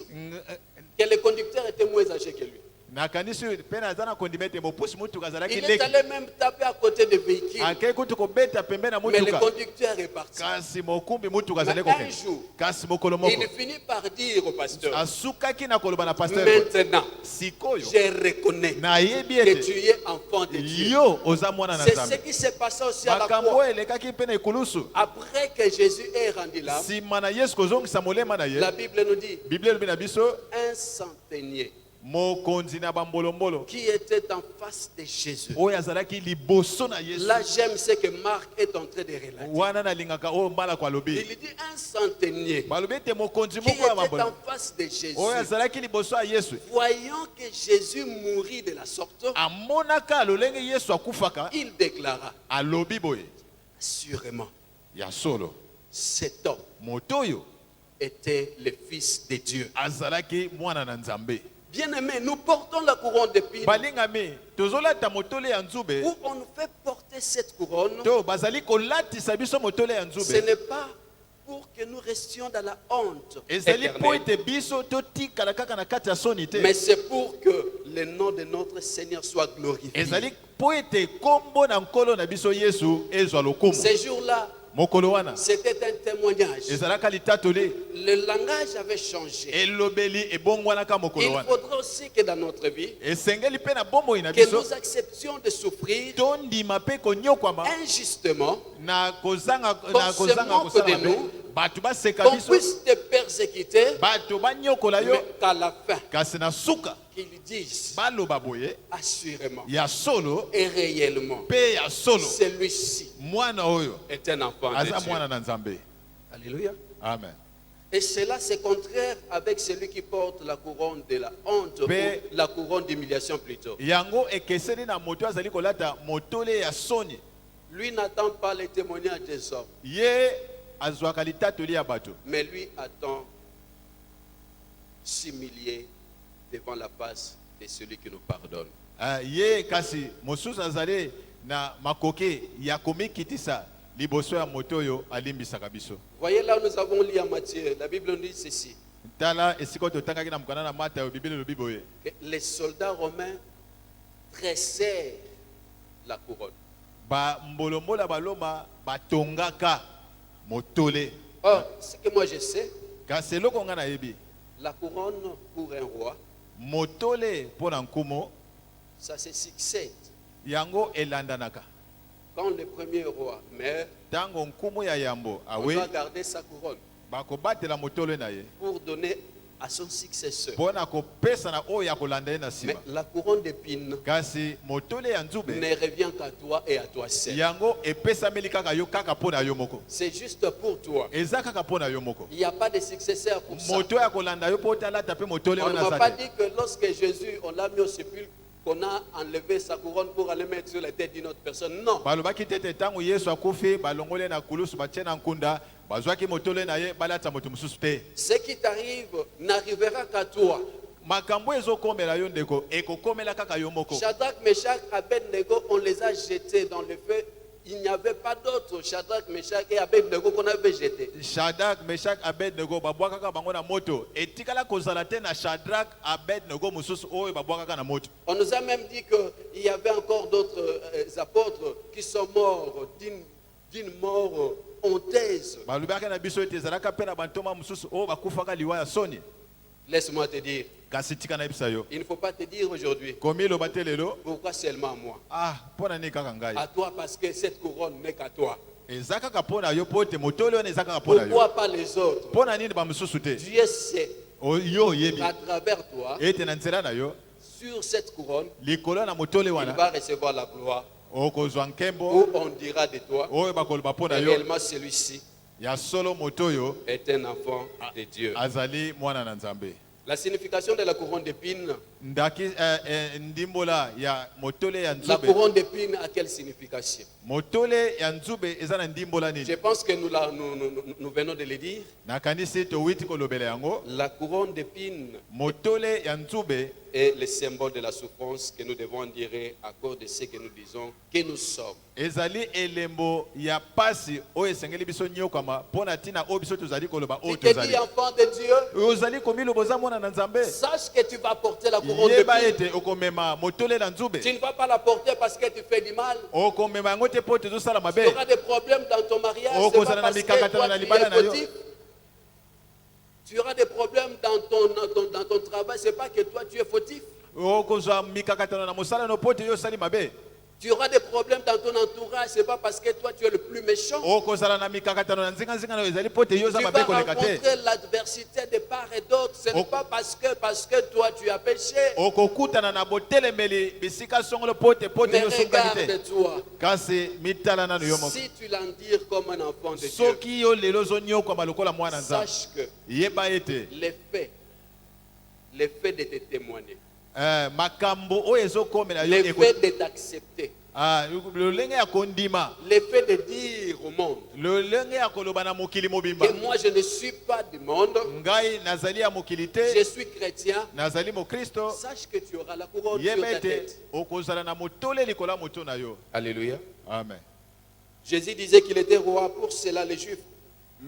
Speaker 1: que le conducteur était moins âgé que lui.
Speaker 2: nakanisi mpe naza na kondima ete mopusi mutuka azalaki
Speaker 1: Il est
Speaker 2: leki
Speaker 1: allé même taper à côté des véhicules.
Speaker 2: akei kutu kobeta pembe na
Speaker 1: Mais le
Speaker 2: mutuka
Speaker 1: conducteur est parti.
Speaker 2: kasi mokumbi mutuka
Speaker 1: Mais
Speaker 2: azali
Speaker 1: un
Speaker 2: kokende
Speaker 1: jour,
Speaker 2: kasi mokolo moko
Speaker 1: il finit par dire au pasteur,
Speaker 2: asukaki na koloba na paster
Speaker 1: maintenant,
Speaker 2: sikoyo
Speaker 1: je reconnais
Speaker 2: nayebi
Speaker 1: que
Speaker 2: ete
Speaker 1: tu es enfant de Dieu.
Speaker 2: yo oza mwana na
Speaker 1: C'est ce
Speaker 2: nzambe
Speaker 1: qui s'est passé aussi à la
Speaker 2: makambo
Speaker 1: croix.
Speaker 2: oyo elekaki mpe na ekulusu
Speaker 1: Après que Jésus est rendu là,
Speaker 2: nsima na yesu kozongisa molema na ye
Speaker 1: la Bible nous dit
Speaker 2: biblia elobi na biso
Speaker 1: un centenier
Speaker 2: mokonzi na bambolombolo
Speaker 1: qui était en face de Jésus.
Speaker 2: oyo azalaki liboso na yesu
Speaker 1: Là, j'aime ce que Marc est en train de relater.
Speaker 2: wana nalingaka oyo mbalako alobi
Speaker 1: Il dit un centenier
Speaker 2: balobi ete mokonzi
Speaker 1: qui
Speaker 2: moko ya
Speaker 1: était
Speaker 2: mambolo
Speaker 1: en face de Jésus.
Speaker 2: oyo azalaki liboso ya yesu
Speaker 1: Voyant que Jésus mourit de la sorte,
Speaker 2: amonaka lolenge yesu akufaka
Speaker 1: il déclara,
Speaker 2: alobi boye
Speaker 1: assurément,
Speaker 2: ya solo
Speaker 1: cet homme
Speaker 2: moto oyo
Speaker 1: était le Fils de Dieu.
Speaker 2: azalaki mwana na nzambe
Speaker 1: Bien-aimés, nous portons la couronne d'épines
Speaker 2: balingami tozolata motole ya nzube
Speaker 1: où on nous fait porter cette couronne.
Speaker 2: to bazali kolatisa biso motole ya
Speaker 1: Ce
Speaker 2: nzube
Speaker 1: n'est pas pour que nous restions dans la honte
Speaker 2: ezali mpo
Speaker 1: éternelle,
Speaker 2: ete biso totikala kaka na kati ya soni te
Speaker 1: mais c'est pour que le nom de notre Seigneur soit glorifié.
Speaker 2: ezali mpo ete kombo na nkolo na biso yesu ezwa lokumu
Speaker 1: Ces jours-là,
Speaker 2: mokolo wana
Speaker 1: c'était un témoignage.
Speaker 2: ezalaka litatoli
Speaker 1: Le langage avait changé.
Speaker 2: elobeli ebongwanaka mokolo
Speaker 1: Il
Speaker 2: wana
Speaker 1: faudra aussi que dans notre vie,
Speaker 2: esengeli mpe na bomoi na
Speaker 1: que
Speaker 2: biso
Speaker 1: nous acceptions de souffrir
Speaker 2: tondima mpe konyokwama
Speaker 1: injustement,
Speaker 2: na kozanga
Speaker 1: se moque
Speaker 2: kosala
Speaker 1: de
Speaker 2: mabe
Speaker 1: nous,
Speaker 2: bato baseka
Speaker 1: qu'on
Speaker 2: biso
Speaker 1: puisse te persécuter,
Speaker 2: bato banyokola yo
Speaker 1: mais qu'à la fin,
Speaker 2: kasi na suka
Speaker 1: qu'ils disent
Speaker 2: baloba boye
Speaker 1: assurément
Speaker 2: ya solo
Speaker 1: et réellement,
Speaker 2: pe ya solo
Speaker 1: celui-ci
Speaker 2: mwana oyo
Speaker 1: est un enfant de
Speaker 2: aza
Speaker 1: Dieu.
Speaker 2: mwana na Nzambe.
Speaker 1: Alléluia.
Speaker 2: Amen.
Speaker 1: Et cela, c'est contraire avec celui qui porte la couronne de la honte, ou la couronne d'humiliation plutôt.
Speaker 2: Yango ekeseni na moto azali kolata motole ya soni.
Speaker 1: Lui n'attend pas les témoignages des hommes,
Speaker 2: Ye azwaka litatoli ya bato.
Speaker 1: mais lui attend s'humilier devant la face de celui qui nous pardonne.
Speaker 2: Ye kasi mosusu azali na makoke ya komikitisa liboso ya moto oyo alimbisaka biso.
Speaker 1: Voyez là où nous avons lu en Matthieu, la Bible nous dit ceci.
Speaker 2: Tala esiko totangaki na mukana na mata yo Bible lobi boye.
Speaker 1: Les soldats romains tressèrent la couronne.
Speaker 2: Ba mbolombola baloma batongaka motole.
Speaker 1: Or, ce que moi je sais,
Speaker 2: Kasi eloko nga na yebi.
Speaker 1: la couronne pour un roi,
Speaker 2: Motole pona nkumo
Speaker 1: ça se succède.
Speaker 2: yango elandanaka.
Speaker 1: Quand le premier roi meurt,
Speaker 2: Tango nkumo ya yambo
Speaker 1: on
Speaker 2: awe
Speaker 1: doit garder sa couronne
Speaker 2: bakobatela motole na ye.
Speaker 1: pour donner à son successeur.
Speaker 2: Pona kopesa na oyo ya kolanda ye na
Speaker 1: Mais
Speaker 2: sima.
Speaker 1: la couronne d'épines
Speaker 2: Kasi motole ya nzube
Speaker 1: ne revient qu'à toi et à toi seul.
Speaker 2: yango epesameli kaka yo kaka pona yo moko.
Speaker 1: C'est juste pour toi.
Speaker 2: Eza kaka pona yo moko.
Speaker 1: Il n'y a pas de successeur pour ça.
Speaker 2: Moto ya kolanda yo po tala tape motole
Speaker 1: On ne
Speaker 2: wana
Speaker 1: m'a pas
Speaker 2: sate.
Speaker 1: dit que lorsque Jésus, on l'a mis au sépulcre, qu'on a enlevé sa couronne pour aller mettre sur la tête d'une autre personne. Non.
Speaker 2: Balobaki tete tango Yesu akufi balongole na kulusu batie na nkunda bazwaki motole na ye balata moto mususu te.
Speaker 1: Ce qui t'arrive n'arrivera qu'à toi.
Speaker 2: Makambo ezokomela yo ndeko ekokomela kaka yo moko.
Speaker 1: Shadrach, Meshach, Abednego, on les a jetés dans le feu. Il n'y avait pas d'autres Shadrach, Meshach et Abednego qu'on avait jetés.
Speaker 2: Shadrach, Meshach, Abednego babwakaka bango na moto. Etikala kozala te na Shadrach, Abednego mususu oyo babwakaka na moto.
Speaker 1: On nous a même dit qu'il y avait encore d'autres apôtres qui sont morts d'une mort honteuse.
Speaker 2: Balobaki na biso ete ezalaka pe na bantoma mususu oyo bakufaka liwa ya soni.
Speaker 1: Laisse-moi te dire,
Speaker 2: Kasi tika na yebisa yo.
Speaker 1: il ne faut pas te dire aujourd'hui,
Speaker 2: Komi loba te lelo.
Speaker 1: pourquoi seulement moi?
Speaker 2: Ah, pona ni kaka ngai.
Speaker 1: À toi parce que cette couronne n'est qu'à toi.
Speaker 2: Eza kaka pona yo po te motole wana eza kaka pona yo.
Speaker 1: Pourquoi pas les autres?
Speaker 2: Pona nini ba mususu te?
Speaker 1: Dieu sait
Speaker 2: Yo yebi.
Speaker 1: qu'à travers toi,
Speaker 2: Ete na nzela na yo.
Speaker 1: sur cette couronne,
Speaker 2: Likolo na motole
Speaker 1: il
Speaker 2: wana.
Speaker 1: va recevoir la gloire.
Speaker 2: Okozwa nkembo.
Speaker 1: Où on dira de toi,
Speaker 2: Oyo bakoloba pona yo.
Speaker 1: réellement celui-ci
Speaker 2: Ya solo motoyo
Speaker 1: est un enfant de Dieu.
Speaker 2: azali mwana na Nzambe.
Speaker 1: La signification de la couronne d'épines,
Speaker 2: Ndaki ndimbola ya motole ya
Speaker 1: la
Speaker 2: nzube.
Speaker 1: couronne d'épines a quelle signification?
Speaker 2: Motole ya nzube eza na ndimbola
Speaker 1: Je
Speaker 2: nini?
Speaker 1: pense que nous venons de le dire.
Speaker 2: Nakanisi to witi kolobela yango.
Speaker 1: La couronne d'épines
Speaker 2: Motole ya nzube
Speaker 1: est le symbole de la souffrance que nous devons endurer à cause de ce que nous disons que nous sommes.
Speaker 2: ezali elembo ya pasi oyo esengeli biso nyokama pona tina oyo biso tozali koloba
Speaker 1: Tu
Speaker 2: oyo
Speaker 1: te dis
Speaker 2: tozali.
Speaker 1: enfant de Dieu,
Speaker 2: Ozali komiloboza mwana na Nzambe.
Speaker 1: sache que tu vas porter la couronne
Speaker 2: Yeba
Speaker 1: d'épines.
Speaker 2: ete okomema motole na nzube.
Speaker 1: Tu ne vas pas la porter parce que tu fais du mal.
Speaker 2: Okomema yango te po tozosala
Speaker 1: Tu
Speaker 2: mabe.
Speaker 1: auras des problèmes dans ton mariage.
Speaker 2: Oh,
Speaker 1: C'est pas
Speaker 2: kozala na
Speaker 1: parce que
Speaker 2: mikakatano
Speaker 1: toi,
Speaker 2: na
Speaker 1: tu
Speaker 2: libala
Speaker 1: es
Speaker 2: na yo.
Speaker 1: fautif. Tu auras des problèmes dans ton travail. C'est pas que toi tu es fautif.
Speaker 2: Okozwa mikakatano na mosala no po te yo sali mabe.
Speaker 1: Tu auras des problèmes dans ton entourage. C'est pas parce que toi tu es le plus méchant.
Speaker 2: Okozala na mikakatano na nzinga nzinga na ezali po te yo
Speaker 1: Tu
Speaker 2: za
Speaker 1: vas
Speaker 2: mabe koleka te.
Speaker 1: rencontrer l'adversité de part et d'autre. Ce n'est pas parce que toi tu as péché.
Speaker 2: Okokutana na botelemeli bisika songolo po te
Speaker 1: Mais
Speaker 2: yo sungaki te.
Speaker 1: regarde-toi.
Speaker 2: Kasi mitala na yo moko.
Speaker 1: Si tu l'endires comme un enfant de Dieu,
Speaker 2: Soki yo lelo zonyokama lokola mwana nzambe.
Speaker 1: sache que
Speaker 2: Yeba ete
Speaker 1: les faits de te témoigner,
Speaker 2: makambo oyo ezokomela yo
Speaker 1: les faits de t'accepter,
Speaker 2: lolenge ya kondima,
Speaker 1: les faits de dire au monde
Speaker 2: lolenge ya koloba na mokili mobimba.
Speaker 1: que moi je ne suis pas du monde,
Speaker 2: Ngai nazali ya mokili
Speaker 1: je
Speaker 2: te,
Speaker 1: suis chrétien.
Speaker 2: nazali mokristo.
Speaker 1: Sache que tu auras la couronne sur
Speaker 2: Yeba
Speaker 1: ta
Speaker 2: ete
Speaker 1: tête.
Speaker 2: okozala na motole likola moto na yo.
Speaker 1: Alléluia.
Speaker 2: Amen.
Speaker 1: Jésus disait qu'il était roi, pour cela les Juifs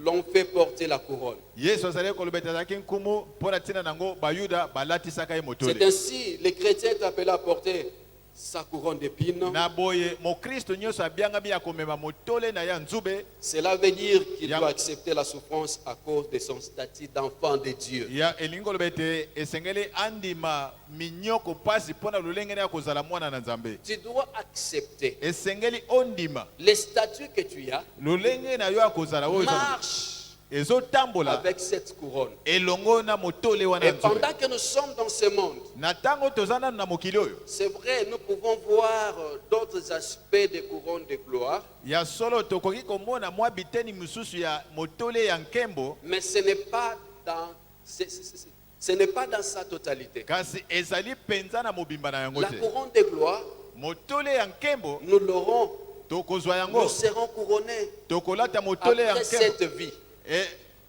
Speaker 1: l'ont fait porter la couronne.
Speaker 2: Yesu azali kolobeta zaki nkumu mpona ntina nango bayuda balatisaka ye
Speaker 1: C'est
Speaker 2: motole.
Speaker 1: ainsi les chrétiens est appelé à porter sa couronne d'épines.
Speaker 2: Na boye mokristo nyonso abiangami ya komema motole na ya nzube.
Speaker 1: Cela veut dire qu'il
Speaker 2: Ya-
Speaker 1: doit accepter la souffrance à cause de son statut d'enfant de Dieu.
Speaker 2: Ya elingi koloba ete esengeli andima minyoko pasi mpona lolenge ya kozala mwana na Nzambe.
Speaker 1: Tu dois accepter
Speaker 2: Esengeli ondima
Speaker 1: les statuts que tu as,
Speaker 2: lolenge na yo ya kozala oyo eza-
Speaker 1: marche
Speaker 2: ezotambola
Speaker 1: avec cette couronne.
Speaker 2: elongo na motole wana
Speaker 1: Et
Speaker 2: nzube.
Speaker 1: pendant que nous sommes dans ce monde,
Speaker 2: Na tango tozana na mokili oyo
Speaker 1: c'est vrai, nous pouvons voir d'autres aspects des couronnes de gloire,
Speaker 2: ya solo tokoki komona mwa biteni misusu ya motole ya nkembo,
Speaker 1: mais ce n'est pas dans, ce n'est pas dans sa totalité.
Speaker 2: kasi ezali penza na mobimba na yango
Speaker 1: La
Speaker 2: te.
Speaker 1: couronne de gloire,
Speaker 2: Motole ya nkembo
Speaker 1: nous l'aurons,
Speaker 2: tokozwa yango,
Speaker 1: nous serons couronnés
Speaker 2: tokolata motole ya
Speaker 1: après
Speaker 2: nkembo.
Speaker 1: cette vie.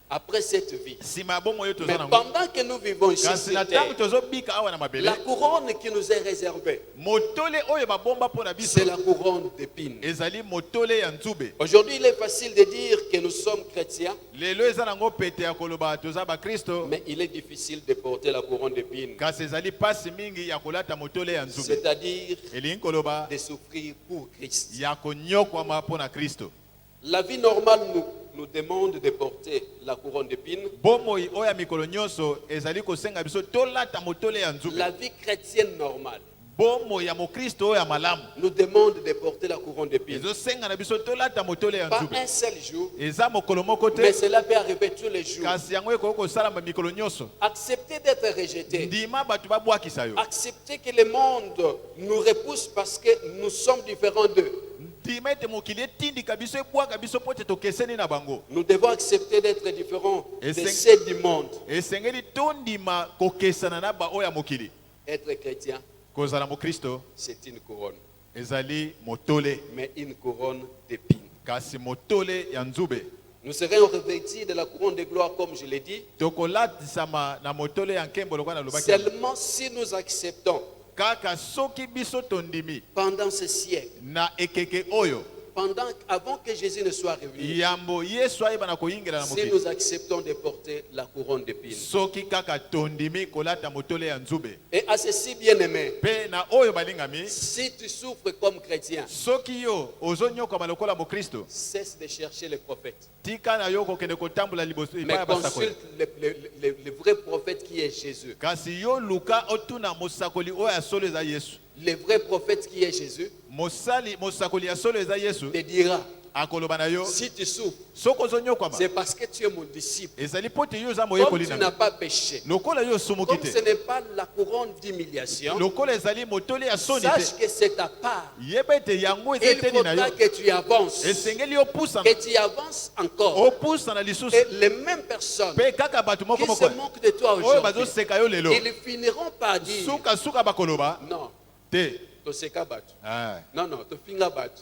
Speaker 1: Après cette vie.
Speaker 2: Sima ya bomo yo
Speaker 1: Mais
Speaker 2: tozana ngo.
Speaker 1: pendant que nous vivons ici
Speaker 2: Kasi na
Speaker 1: sur terre,
Speaker 2: tango tozobika awa na mabele,
Speaker 1: la couronne qui nous est réservée,
Speaker 2: motole oyo babomba pona biso
Speaker 1: c'est la couronne d'épines.
Speaker 2: ezali motole ya nzube.
Speaker 1: Aujourd'hui, il est facile de dire que nous sommes chrétiens,
Speaker 2: Lelo eza nango pete ya koloba toza ba Kristo,
Speaker 1: mais il est difficile de porter la couronne d'épines,
Speaker 2: kasi ezali pasi mingi ya kolata motole ya nzube.
Speaker 1: c'est-à-dire
Speaker 2: Elingi koloba
Speaker 1: de souffrir pour Christ.
Speaker 2: ya konyokwama pona Kristo.
Speaker 1: La vie normale nous demande de porter la couronne d'épines.
Speaker 2: Bomoi oya mikolo nyonso ezali kosenga biso tolata motole ya nzube.
Speaker 1: La vie chrétienne normale
Speaker 2: Bomoi ya mokristo oya malamu
Speaker 1: nous demande de porter la couronne d'épines.
Speaker 2: ezosenga na biso tolata motole ya
Speaker 1: Pas
Speaker 2: nzube.
Speaker 1: un seul jour,
Speaker 2: Eza mokolo moko
Speaker 1: mais
Speaker 2: te,
Speaker 1: cela peut arriver tous les jours.
Speaker 2: kasi yango ekoki kosalama mikolo nyonso.
Speaker 1: Accepter d'être rejeté.
Speaker 2: Ndima bato babwakisa yo.
Speaker 1: Accepter que le monde nous repousse parce que nous sommes différents d'eux.
Speaker 2: Ndima ete mokili etindika biso ebwaka biso po ete tokeseni na bango.
Speaker 1: Nous devons accepter d'être différents
Speaker 2: Et
Speaker 1: de
Speaker 2: c'est-
Speaker 1: ceux du monde.
Speaker 2: Esengeli tondima kokesana na ba oya mokili.
Speaker 1: Être chrétien,
Speaker 2: Kozala mokristo
Speaker 1: c'est une couronne,
Speaker 2: ezali motole,
Speaker 1: mais une couronne d'épines.
Speaker 2: kasi motole ya nzube.
Speaker 1: Nous serons revêtus de la couronne de gloire, comme je l'ai dit,
Speaker 2: Tokolatisama na motole ya nkembo lokwa na lobaki.
Speaker 1: seulement si nous acceptons
Speaker 2: Kaka soki biso tondimi
Speaker 1: pendant ce siècle,
Speaker 2: na ekeke oyo
Speaker 1: avant que Jésus ne soit revenu,
Speaker 2: yambo Yesu ayeba na koyingela na
Speaker 1: si
Speaker 2: mokili.
Speaker 1: nous acceptons de porter la couronne d'épines.
Speaker 2: Soki kaka tondimi kolata motole ya nzube.
Speaker 1: Et à ceci, bien-aimé,
Speaker 2: Pe na oyo balingami,
Speaker 1: si tu souffres comme chrétien,
Speaker 2: soki yo ozonyoka lokola mokristo,
Speaker 1: cesse de chercher les prophètes,
Speaker 2: tika na yo kokende kotambola liboso
Speaker 1: mais
Speaker 2: epai ya basakoli.
Speaker 1: consulte le vrai prophète qui est Jésus.
Speaker 2: Kasi yo luka otuna mosakoli oyo ya solo eza Yesu.
Speaker 1: Le vrai prophète qui est Jésus
Speaker 2: Mosakoli ya solo eza Yesu
Speaker 1: te dira,
Speaker 2: akoloba na yo,
Speaker 1: si tu souffres,
Speaker 2: soko ozonyokwama
Speaker 1: c'est parce que tu es mon disciple.
Speaker 2: ezali po te yo oza
Speaker 1: Comme
Speaker 2: moyekoli
Speaker 1: tu
Speaker 2: na
Speaker 1: n'as
Speaker 2: ngai.
Speaker 1: pas péché,
Speaker 2: Lokola yo osumuki
Speaker 1: comme
Speaker 2: te,
Speaker 1: ce n'est pas la couronne d'humiliation,
Speaker 2: lokola ezali motole ya soni
Speaker 1: sache
Speaker 2: te,
Speaker 1: que c'est ta part.
Speaker 2: yeba ete yango eza
Speaker 1: Il
Speaker 2: eteni na
Speaker 1: faudra
Speaker 2: yo.
Speaker 1: que tu avances,
Speaker 2: Esengeli opusana,
Speaker 1: que tu avances encore.
Speaker 2: opusana na lisusu.
Speaker 1: Et les mêmes personnes
Speaker 2: Pe kaka bato moko
Speaker 1: qui
Speaker 2: moko
Speaker 1: se moquent de toi
Speaker 2: oyo
Speaker 1: aujourd'hui,
Speaker 2: bazoseka yo lelo,
Speaker 1: ils finiront par dire,
Speaker 2: suka bakoloba
Speaker 1: non,
Speaker 2: te.
Speaker 1: toseka bato.
Speaker 2: Ah.
Speaker 1: Non, non, tofinga bato.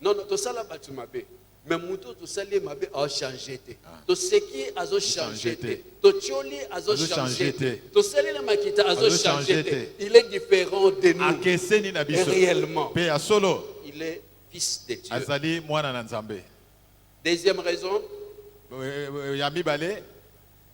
Speaker 1: Non, non, tosala bato mabe. Mais muto tosali mabe a changé te. Toseki azo changé te. Totioli azo changé te. Tosali la makita azo changé te. Il est différent de nous.
Speaker 2: Akeseni na
Speaker 1: Et
Speaker 2: biso.
Speaker 1: réellement,
Speaker 2: Pe ya solo
Speaker 1: il est fils de Dieu.
Speaker 2: azali mwana na Nzambe.
Speaker 1: Deuxième raison,
Speaker 2: Ya mibale,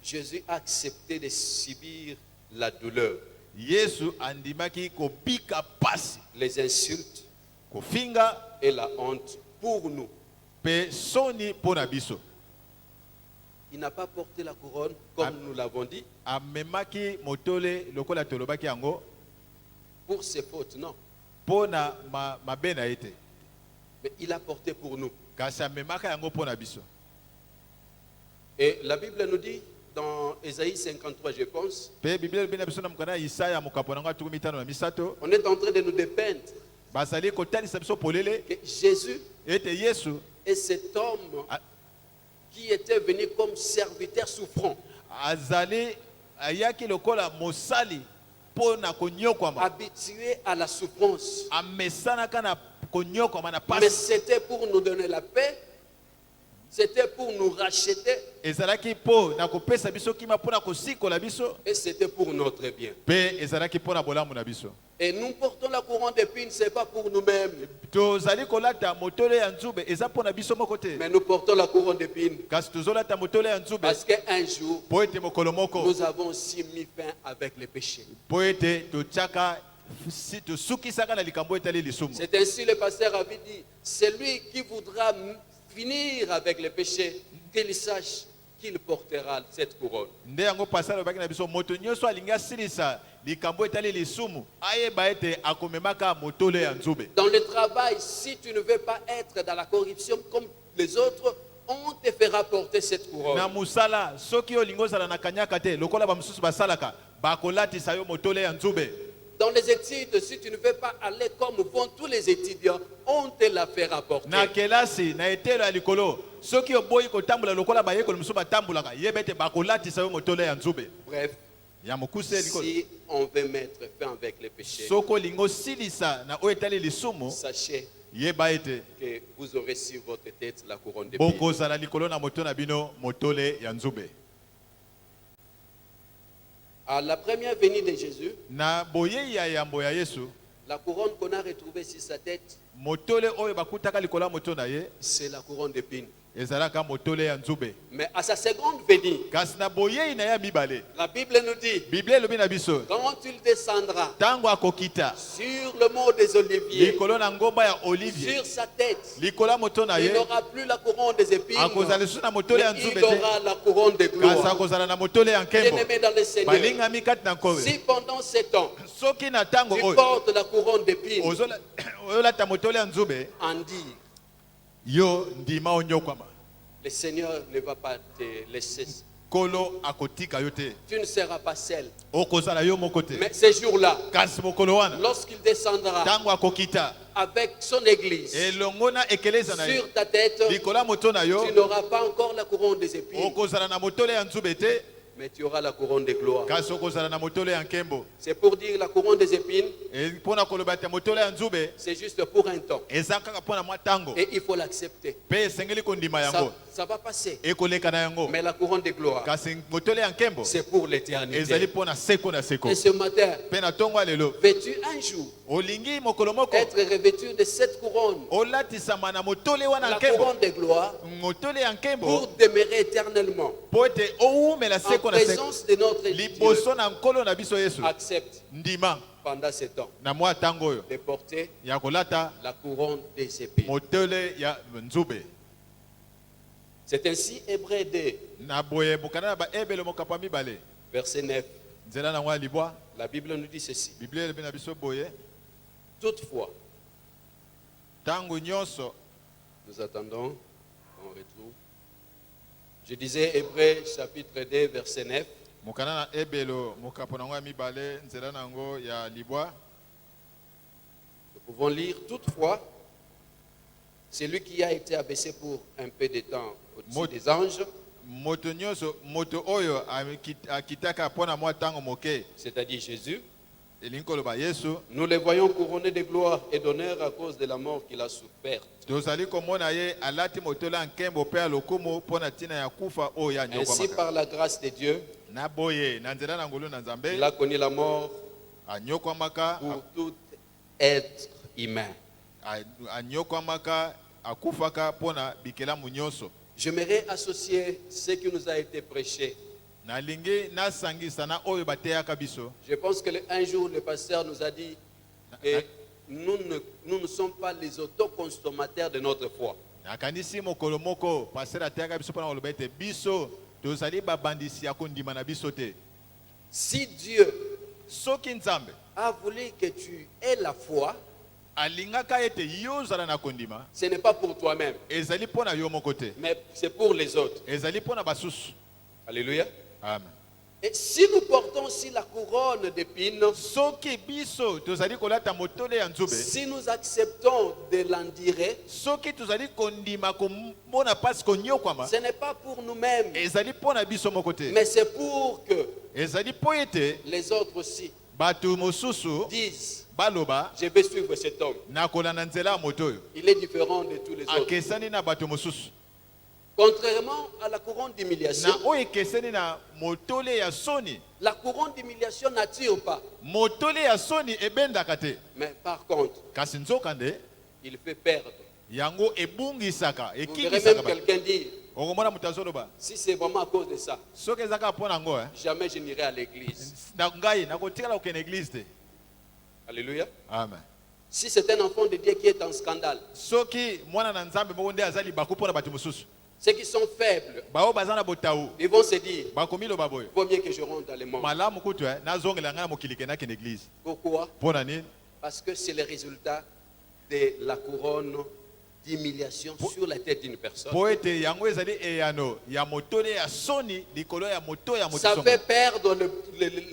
Speaker 1: Jésus a accepté de subir la douleur,
Speaker 2: Yesu andimaki kobika pasi,
Speaker 1: les insultes
Speaker 2: kofinga
Speaker 1: et la honte pour nous.
Speaker 2: pe soni pona biso.
Speaker 1: Il n'a pas porté la couronne comme nous l'avons dit
Speaker 2: Amemaki motole lokola tolobaki yango
Speaker 1: pour ses fautes, non.
Speaker 2: pona mabe na ete.
Speaker 1: Mais il a porté pour nous.
Speaker 2: Kasi amemaka yango pona biso.
Speaker 1: Et la Bible nous dit dans Ésaïe 53, je pense,
Speaker 2: Pe Biblia bina biso na mukana Isaya mokapo nga tukumi tano na misato.
Speaker 1: on est en train de nous dépeindre
Speaker 2: Basali kotalisa biso polele
Speaker 1: que Jésus
Speaker 2: ete Yesu
Speaker 1: est cet homme
Speaker 2: Ah.
Speaker 1: qui était venu comme serviteur souffrant,
Speaker 2: azali ayaki lokola mosali pona konyokwama.
Speaker 1: habitué à la souffrance.
Speaker 2: Amesanaka na konyokwama na
Speaker 1: Mais
Speaker 2: pasi.
Speaker 1: c'était pour nous donner la paix, c'était pour nous racheter
Speaker 2: Ezalaki po na kopesa biso kima pona kosikola biso.
Speaker 1: et c'était pour notre bien.
Speaker 2: Pe ezalaki pona bolamu na biso.
Speaker 1: Et nous portons la couronne d'épines, ce n'est pas pour nous-mêmes,
Speaker 2: Tozali kolata motole ya nzube eza pona biso moko te.
Speaker 1: mais nous portons la couronne d'épines
Speaker 2: Kasi tozolata motole ya nzube
Speaker 1: parce qu'un jour,
Speaker 2: po ete mokolo moko
Speaker 1: nous avons aussi mis fin avec les péchés.
Speaker 2: po ete totiaka si tosukisaka na likambo etali lisumu.
Speaker 1: C'est ainsi le pasteur avait dit, celui qui voudra finir avec les péchés, qu'il sache qu'il portera cette couronne.
Speaker 2: Nde yango pasalo baki na biso moto nyonso alingi asilisa likambo etali lisumu ayeba ete akomemaka motole ya nzube.
Speaker 1: Dans le travail, si tu ne veux pas être dans la corruption comme les autres, on te fera porter cette couronne.
Speaker 2: Na musala soki olingo zala na kanyaka te lokola ba mususu basalaka bakolatisa yo motole ya nzube.
Speaker 1: Dans les études, si tu ne veux pas aller comme vont tous les étudiants, on te la fera porter.
Speaker 2: Na kelasi na etelo ya likolo soki oboyi kotambola lokola bayekoli mususu batambulaka yebete bakolatisa yo motole ya nzube.
Speaker 1: Bref,
Speaker 2: Ya mokuse likolo.
Speaker 1: si on veut mettre fin avec les péchés,
Speaker 2: Soko lingo silisa na oetali lisumu
Speaker 1: sachez
Speaker 2: yeba ete
Speaker 1: que vous aurez sur votre tête la couronne d'épines.
Speaker 2: bokozala likolo na moto na bino motole ya nzube.
Speaker 1: À la première venue de Jésus,
Speaker 2: Na boye ya yambo ya Yesu
Speaker 1: la couronne qu'on a retrouvée sur sa tête,
Speaker 2: motole oyo bakutaka likolo ya moto na ye
Speaker 1: c'est la couronne d'épines.
Speaker 2: ezalaka motole ya nzube.
Speaker 1: Mais à sa seconde venue,
Speaker 2: Kasi na boye na ya mibale
Speaker 1: la Bible nous dit,
Speaker 2: Bible elobi na biso
Speaker 1: quand il descendra
Speaker 2: tango akokita
Speaker 1: sur le mont des Oliviers,
Speaker 2: likolo na ngomba ya Olivier
Speaker 1: sur sa tête,
Speaker 2: likolo ya moto na
Speaker 1: il
Speaker 2: ye
Speaker 1: n'aura plus la couronne des épines,
Speaker 2: akozala lisusu na motole ya
Speaker 1: mais
Speaker 2: nzube
Speaker 1: il
Speaker 2: te
Speaker 1: aura la couronne de
Speaker 2: kasi
Speaker 1: gloire.
Speaker 2: akozala na motole ya nkembo.
Speaker 1: Bien-aimé dans le Seigneur,
Speaker 2: Balingami kati na nkobe
Speaker 1: si pendant 7 ans,
Speaker 2: soki na tango
Speaker 1: tu
Speaker 2: oyo
Speaker 1: portes la couronne d'épines,
Speaker 2: oyolata motole ya nzube
Speaker 1: en dire,
Speaker 2: yo ndima onyokwama
Speaker 1: le Seigneur ne va pas te laisser.
Speaker 2: kolo akotika yo te
Speaker 1: Tu ne seras pas seul.
Speaker 2: okozala yo moko te.
Speaker 1: Mais ce jour-là,
Speaker 2: Kasi mokolo wana
Speaker 1: lorsqu'il descendra
Speaker 2: tango akokita
Speaker 1: avec son église
Speaker 2: elongo na ekeleza na ye
Speaker 1: sur ta tête,
Speaker 2: likolo ya moto na yo
Speaker 1: tu n'auras pas encore la couronne des épines,
Speaker 2: okozala na motole ya nzube te
Speaker 1: mais tu auras la couronne de gloire.
Speaker 2: kasi okozala na motole ya nkembo.
Speaker 1: C'est pour dire la couronne des épines,
Speaker 2: Mpona koloba te motole ya nzube
Speaker 1: c'est juste pour un temps.
Speaker 2: eza kaka mpona mwa tango
Speaker 1: Et il faut l'accepter.
Speaker 2: mpe esengeli kondima
Speaker 1: Ça,
Speaker 2: yango
Speaker 1: ça va passer.
Speaker 2: ekoleka na yango.
Speaker 1: Mais la couronne de gloire,
Speaker 2: Kasi motole ya nkembo
Speaker 1: c'est pour
Speaker 2: ezali
Speaker 1: l'éternité.
Speaker 2: mpona seko na seko.
Speaker 1: Et ce matin,
Speaker 2: Mpe na ntongo ya lelo
Speaker 1: veux-tu un jour
Speaker 2: olingi mokolo moko
Speaker 1: être revêtu de cette couronne,
Speaker 2: olatisama na motole wana
Speaker 1: la
Speaker 2: nkembo,
Speaker 1: couronne de gloire,
Speaker 2: motole ya
Speaker 1: pour
Speaker 2: nkembo
Speaker 1: demeurer éternellement
Speaker 2: mpo ete owumela
Speaker 1: en
Speaker 2: seko na seko
Speaker 1: présence de notre Dieu?
Speaker 2: liboso na nkolo na biso Yesu.
Speaker 1: Accepte
Speaker 2: Ndima
Speaker 1: pendant ce temps
Speaker 2: na mwa tango oyo
Speaker 1: de porter
Speaker 2: ya kolata
Speaker 1: la couronne des épines.
Speaker 2: motole ya nzube.
Speaker 1: C'est ainsi Hébreux 2,
Speaker 2: Na boye bukana na baebele mokapa mibale
Speaker 1: verset 9.
Speaker 2: nzela na ngwa ya libwa
Speaker 1: La Bible nous dit ceci.
Speaker 2: biblia elobi na biso boye
Speaker 1: Toutefois,
Speaker 2: tango nyonso.
Speaker 1: nous attendons qu'on retrouve. Je disais Hébreux chapitre 2, verset 9.
Speaker 2: mokana na ebelo mokapo na ngwa ya mibale nzela na ngo ya libwa
Speaker 1: Nous pouvons lire toutefois, celui qui a été abaissé pour un peu de temps au-dessus des anges,
Speaker 2: moto nyonso moto oyo akitaka mpona mwa tango moke
Speaker 1: c'est-à-dire Jésus,
Speaker 2: elingi koloba Yesu.
Speaker 1: nous le voyons couronné de gloire et d'honneur à cause de la mort qu'il a souffert.
Speaker 2: tozali komona ye alati motole ya nkembo mpe ya lokumu mpona ntina ya kufa oyo ya
Speaker 1: Ainsi,
Speaker 2: nyokwamaka.
Speaker 1: par la grâce de Dieu,
Speaker 2: Na boye na nzela na ngolu na
Speaker 1: il
Speaker 2: nzambe
Speaker 1: a connu la mort
Speaker 2: anyokwamaka
Speaker 1: pour tout être humain.
Speaker 2: anyokwamaka akufaka mpona bikelamu nyonso.
Speaker 1: J'aimerais associer ce qui nous a été prêché.
Speaker 2: nalingi nasangisa na oyo bateyaka biso.
Speaker 1: Je pense que un jour, le pasteur nous a dit que nous ne sommes pas les autoconsommateurs de notre foi.
Speaker 2: nakanisi mokolo moko paster ateyaka biso mpona koloba ete biso tozali babandisi ya kondima na biso te.
Speaker 1: Si Dieu
Speaker 2: soki nzambe
Speaker 1: a voulu que tu aies la foi,
Speaker 2: alingaka ete yo ozala na kondima,
Speaker 1: ce n'est pas pour toi-même,
Speaker 2: ezali mpona yo moko te,
Speaker 1: mais c'est pour les autres.
Speaker 2: ezali mpona basusu.
Speaker 1: Alléluia.
Speaker 2: Amen.
Speaker 1: Et si nous portons aussi la couronne d'épines,
Speaker 2: Soki biso tozali kolata motole ya nzube,
Speaker 1: si nous acceptons de l'endurer,
Speaker 2: soki tozali kondima komona pasi konyokwama,
Speaker 1: ce n'est pas pour nous-mêmes,
Speaker 2: ezali mpona biso moko te,
Speaker 1: mais c'est pour que
Speaker 2: ezali mpo ete
Speaker 1: les autres aussi
Speaker 2: bato mosusu
Speaker 1: disent,
Speaker 2: baloba
Speaker 1: je vais suivre cet homme.
Speaker 2: nakolanda nzela ya moto oyo
Speaker 1: Il est différent de tous les autres.
Speaker 2: akesani na bato mosusu,
Speaker 1: Contrairement à la couronne d'humiliation,
Speaker 2: na oyo ekeseni na motole ya soni.
Speaker 1: la couronne d'humiliation n'attire pas.
Speaker 2: Motole ya soni ebendaka te,
Speaker 1: Mais par contre,
Speaker 2: kasi nzokande
Speaker 1: il fait perdre.
Speaker 2: yango ebungisaka
Speaker 1: Vous verrez même
Speaker 2: ekingisaka bato.
Speaker 1: quelqu'un dire,
Speaker 2: okomona moto azoloba
Speaker 1: si c'est vraiment à cause de ça,
Speaker 2: soki ezaka mpo na yango
Speaker 1: jamais je n'irai à l'église.
Speaker 2: na ngai nakotikala kokende eglize te.
Speaker 1: Alléluia.
Speaker 2: Amen.
Speaker 1: Si c'est un enfant de Dieu qui est en scandale,
Speaker 2: Soki mwana na nzambe moko nde aza libaku mpo na bato mosusu,
Speaker 1: ceux qui sont faibles,
Speaker 2: bao baza na botau
Speaker 1: ils vont se dire,
Speaker 2: bakomi loba boyo,
Speaker 1: il vaut mieux que je rentre dans le monde.
Speaker 2: malamu kutu nazongela ngai na mokili ke nakende eglize.
Speaker 1: Pourquoi?
Speaker 2: Mpo na nini?
Speaker 1: Parce que c'est le résultat de la couronne d'humiliation sur la tête d'une personne.
Speaker 2: po ete yango ezali eyano ya motole ya soni likolo ya moto ya moto
Speaker 1: Ça
Speaker 2: songo.
Speaker 1: fait perdre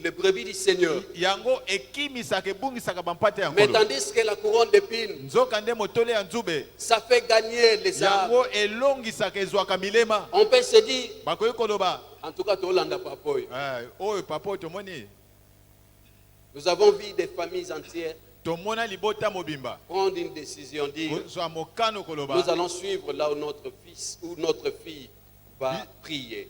Speaker 1: le brebis du Seigneur.
Speaker 2: Yango ekimisaka ebungisaka bampate ya
Speaker 1: Mais
Speaker 2: nkolo.
Speaker 1: tandis que la couronne d'épines,
Speaker 2: Nzoka nde motole ya nzube
Speaker 1: ça fait gagner les âmes.
Speaker 2: yango elongisaka ezwaka milema.
Speaker 1: On peut se dire,
Speaker 2: Bakoki koloba
Speaker 1: en tout cas, Tolanda Papoy.
Speaker 2: oyo papa oyo tomoni
Speaker 1: Nous avons vu des familles entières
Speaker 2: tomona libota mobimba
Speaker 1: prendre une décision, dire
Speaker 2: kozwa mokano
Speaker 1: nous
Speaker 2: koloba
Speaker 1: allons suivre là où notre fils ou notre fille va prier.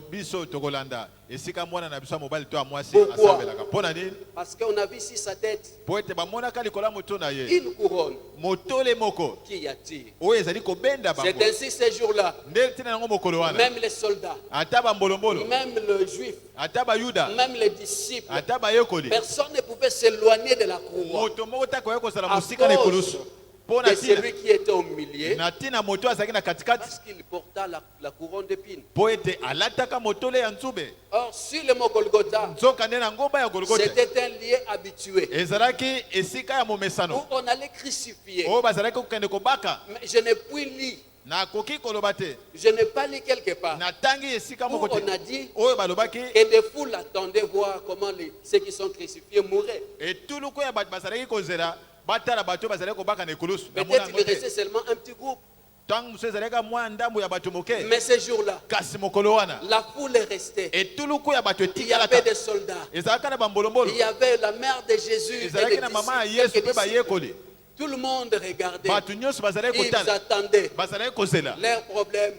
Speaker 2: biso tokolanda esika mwana na biso ya mobali to ya mwasi
Speaker 1: Pourquoi?
Speaker 2: asambelaka mpo na nini
Speaker 1: Parce qu'on a vu sur sa tête
Speaker 2: po ete bamonaka likolo ya moto na ye
Speaker 1: une couronne
Speaker 2: motole moko
Speaker 1: qui attire.
Speaker 2: oyo ezali kobenda bango.
Speaker 1: C'est ainsi ces jours-là,
Speaker 2: Nde ntina yango mokolo wana
Speaker 1: même les soldats,
Speaker 2: ata bambolombolo
Speaker 1: même le juif,
Speaker 2: ata bayuda
Speaker 1: même les disciples,
Speaker 2: ata bayekoli
Speaker 1: personne ne pouvait s'éloigner de la couronne
Speaker 2: moto moko ta koya kozala
Speaker 1: à
Speaker 2: mosika na ekolusu
Speaker 1: cause
Speaker 2: mpo
Speaker 1: de
Speaker 2: na ntina
Speaker 1: celui qui était au milieu,
Speaker 2: na ntina moto azalaki na katikati
Speaker 1: parce qu'il porta la couronne d'épines.
Speaker 2: mpo ete alataka motole ya nzube.
Speaker 1: Or, sur le mot Golgotha,
Speaker 2: Nzoka nde na ngomba ya golgota
Speaker 1: c'était un lieu habitué
Speaker 2: ezalaki esika ya
Speaker 1: où
Speaker 2: momesano
Speaker 1: on allait crucifier.
Speaker 2: oyo bazalaki kokende kobaka.
Speaker 1: Mais je n'ai point lu,
Speaker 2: nakoki koloba te
Speaker 1: je n'ai pas lu quelque part
Speaker 2: natangi esika
Speaker 1: où
Speaker 2: moko te
Speaker 1: on a dit
Speaker 2: oyo balobaki
Speaker 1: que des foules attendaient voir comment ceux qui sont crucifiés mouraient.
Speaker 2: etuluku ya bato bazalaki kozela batala bato oyo bazalaki kobaka na ekulusu.
Speaker 1: Peut-être il restait seulement un petit groupe.
Speaker 2: ntango mosusu ezalaki mwa ndambo ya bato moke
Speaker 1: Mais ce jour-là,
Speaker 2: kasi mokolo wana
Speaker 1: la foule est restée.
Speaker 2: etuluku ya bato
Speaker 1: Il y avait
Speaker 2: etikalaka
Speaker 1: des soldats.
Speaker 2: ezalaka na bambolombolo
Speaker 1: Il y avait la mère de Jésus. Et
Speaker 2: ezalaki
Speaker 1: les
Speaker 2: na mama ya
Speaker 1: disciples,
Speaker 2: yesu
Speaker 1: quelques
Speaker 2: mpe
Speaker 1: disciples.
Speaker 2: bayekoli.
Speaker 1: Tout le monde regardait.
Speaker 2: bato nyonso bazalaki
Speaker 1: Ils
Speaker 2: kotala
Speaker 1: attendaient.
Speaker 2: bazalaki kozela
Speaker 1: Leur problème,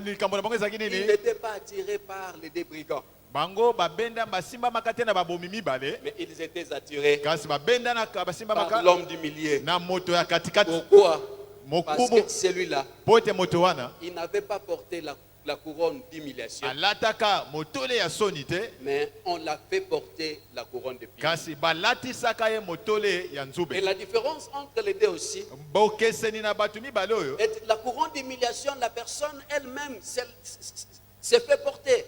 Speaker 2: likambo na bango ezalaki
Speaker 1: ils
Speaker 2: nini
Speaker 1: n'étaient pas attirés par les deux brigands,
Speaker 2: bango babenda basimbamaka te na babomi mibale
Speaker 1: mais ils étaient attirés
Speaker 2: kasi babendana
Speaker 1: par
Speaker 2: basimbamaka
Speaker 1: l'homme du milieu.
Speaker 2: na moto ya katikati
Speaker 1: Pourquoi? Parce
Speaker 2: mokubu
Speaker 1: que celui-là,
Speaker 2: po ete moto wana
Speaker 1: il n'avait pas porté la couronne d'humiliation,
Speaker 2: alataka motole ya soni te
Speaker 1: mais on l'a fait porter la couronne d'épines.
Speaker 2: kasi balatisaka ye motole ya
Speaker 1: Et
Speaker 2: nzube.
Speaker 1: la différence entre les deux aussi,
Speaker 2: bokeseni na bato mibale oyo
Speaker 1: est la couronne d'humiliation, la personne elle-même s'est fait porter.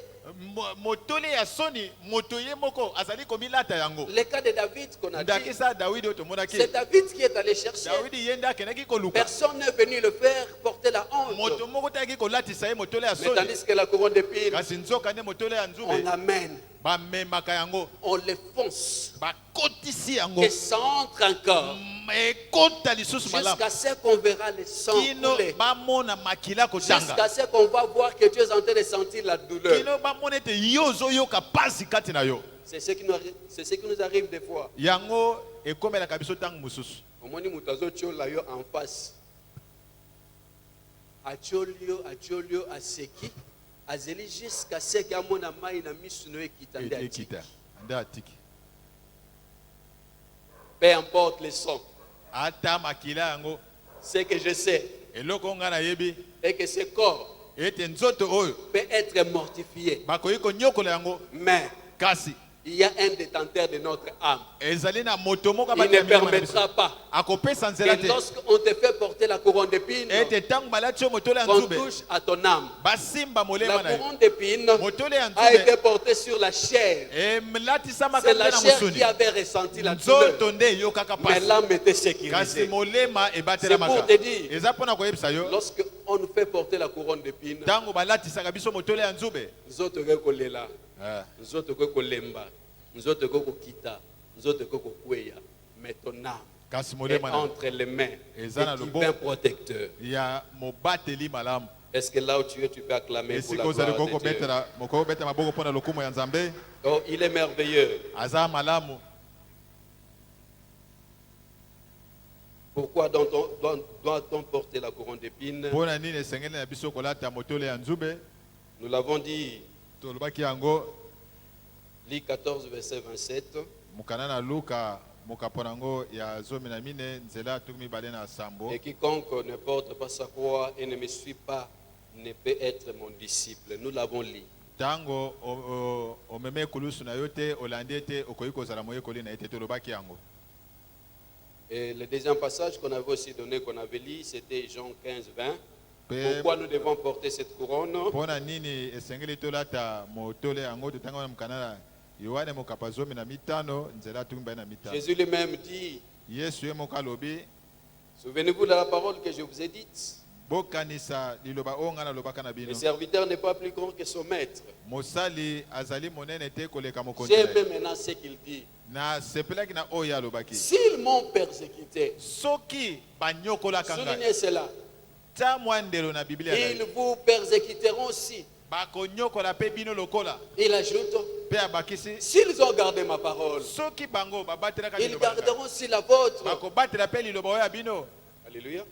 Speaker 2: motole ya soni moto ye moko azali komilata yango.
Speaker 1: Le cas de David qu'on a dit,
Speaker 2: ndakisa dawidi oyo tomonaki
Speaker 1: c'est David qui est allé chercher.
Speaker 2: dawidi ye nde akendaki koluka
Speaker 1: Personne n'est venu le faire porter la honte.
Speaker 2: moto moko te ayaki kolatisa ye motole ya
Speaker 1: Mais
Speaker 2: soni
Speaker 1: tandis que la couronne d'épines,
Speaker 2: kasi nzoka nde motole ya
Speaker 1: on
Speaker 2: nzube
Speaker 1: amène,
Speaker 2: bamemaka yango
Speaker 1: on les fonce,
Speaker 2: bakotisi yango
Speaker 1: que ça entre encore,
Speaker 2: ekota lisusu malamu
Speaker 1: jusqu'à ce qu'on verra le sang
Speaker 2: kino
Speaker 1: couler,
Speaker 2: bamona makila kotanga
Speaker 1: jusqu'à ce qu'on va voir que tu es en train de sentir la douleur.
Speaker 2: kino bamona ete yo ozoyoka pasi kati na yo.
Speaker 1: C'est ce qui nous arrive des fois.
Speaker 2: yango ekomelaka biso ntango mosusu
Speaker 1: Omoni mutu azotiola yo en face. Atiolio aseki. Azeli jusqu'à ce que amona mai na misu no ekita nde atiki.
Speaker 2: ekita nde atiki
Speaker 1: Peu importe le sang.
Speaker 2: ata makila yango.
Speaker 1: Ce que je sais
Speaker 2: eloko nga nayebi
Speaker 1: est que ce corps
Speaker 2: ete nzoto oyo
Speaker 1: peut être mortifié.
Speaker 2: bakoki konyokola yango
Speaker 1: Mais
Speaker 2: kasi
Speaker 1: il y a un détenteur de notre âme.
Speaker 2: ezali na moto moko
Speaker 1: Il ne permettra pas
Speaker 2: akopesa nzela
Speaker 1: que
Speaker 2: te
Speaker 1: lorsqu'on te fait porter la couronne d'épines,
Speaker 2: ete ntango balati yo motole ya
Speaker 1: qu'on
Speaker 2: nzube
Speaker 1: touche à ton âme.
Speaker 2: basimba molema
Speaker 1: La
Speaker 2: na yo
Speaker 1: couronne d'épines
Speaker 2: motole ya
Speaker 1: a été
Speaker 2: nzube
Speaker 1: portée sur la chair.
Speaker 2: emelatisama
Speaker 1: C'est
Speaker 2: kaka
Speaker 1: la
Speaker 2: na
Speaker 1: chair
Speaker 2: mosuni
Speaker 1: qui avait ressenti la douleur.
Speaker 2: nzoto nde eyokaka
Speaker 1: Mais
Speaker 2: pasi
Speaker 1: l'âme était
Speaker 2: kasi
Speaker 1: sécurisée.
Speaker 2: molema
Speaker 1: C'est
Speaker 2: ebatelamaka
Speaker 1: pour te dire,
Speaker 2: eza mpona koyebisa yo
Speaker 1: lorsqu'on nous fait porter la couronne d'épines,
Speaker 2: ntango balatisaka biso motole ya nzube
Speaker 1: nous autres kolela, nous autres kolemba, nous autres kokita, nous autres kokweya. Mais ton âme
Speaker 2: kasi
Speaker 1: est
Speaker 2: molema na
Speaker 1: entre les mains
Speaker 2: Eza na
Speaker 1: du
Speaker 2: loboko.
Speaker 1: divin protecteur.
Speaker 2: ya mobateli malamu.
Speaker 1: Est-ce que là où tu es, tu peux acclamer pour la
Speaker 2: esika ozali
Speaker 1: gloire de Dieu?
Speaker 2: kokobetela maboko mpona lokumu ya nzambe.
Speaker 1: Oh, il est merveilleux.
Speaker 2: aza malamu.
Speaker 1: Pourquoi doit-on porter la couronne d'épines?
Speaker 2: mpona nini esengeli na biso kolata motole ya nzube.
Speaker 1: Nous l'avons dit,
Speaker 2: tolobaki yango
Speaker 1: Luc 14, verset 27.
Speaker 2: mokanda na luka mokapo nango ya 14 nzela 2
Speaker 1: Et quiconque ne porte pas sa croix et ne me suit pas ne peut être mon disciple. Nous l'avons lu.
Speaker 2: ntango omeme ekulusu na yo te olandi ete okoki kozala moyekoli na ye te tolobaki yango.
Speaker 1: Et le deuxième passage qu'on avait aussi donné, qu'on avait lu, c'était Jean 15, 20.
Speaker 2: Pe-
Speaker 1: Pourquoi nous devons porter cette couronne?
Speaker 2: mpona nini esengeli tolata motole yango totanga na mokanda na yohane mokapa 15 nzela 25.
Speaker 1: Jésus lui-même dit,
Speaker 2: yesu ye moko alobi
Speaker 1: Souvenez-vous de la parole que je vous ai dite.
Speaker 2: bokanisa liloba oyo ngai nalobaka na
Speaker 1: Le
Speaker 2: bino.
Speaker 1: serviteur n'est pas plus grand que son maître.
Speaker 2: Mosali azali monene te koleka mokonzi na ye.
Speaker 1: J'aime maintenant ce qu'il dit.
Speaker 2: Na sepelaki na oyo alobaki.
Speaker 1: S'ils m'ont persécuté,
Speaker 2: Soki banyokolaka ngai.
Speaker 1: soulignez cela.
Speaker 2: Ta mwa ndelo na Biblia na
Speaker 1: Ils
Speaker 2: ye.
Speaker 1: vous persécuteront aussi.
Speaker 2: Bakonyokola pe bino lokola.
Speaker 1: Il ajoute,
Speaker 2: Pe abakisi.
Speaker 1: s'ils ont gardé ma parole,
Speaker 2: Soki bango babatelaka
Speaker 1: ils
Speaker 2: liloba na ngai.
Speaker 1: garderont aussi la vôtre.
Speaker 2: Bakobatela pe liloba oyo ya bino.
Speaker 1: Alléluia.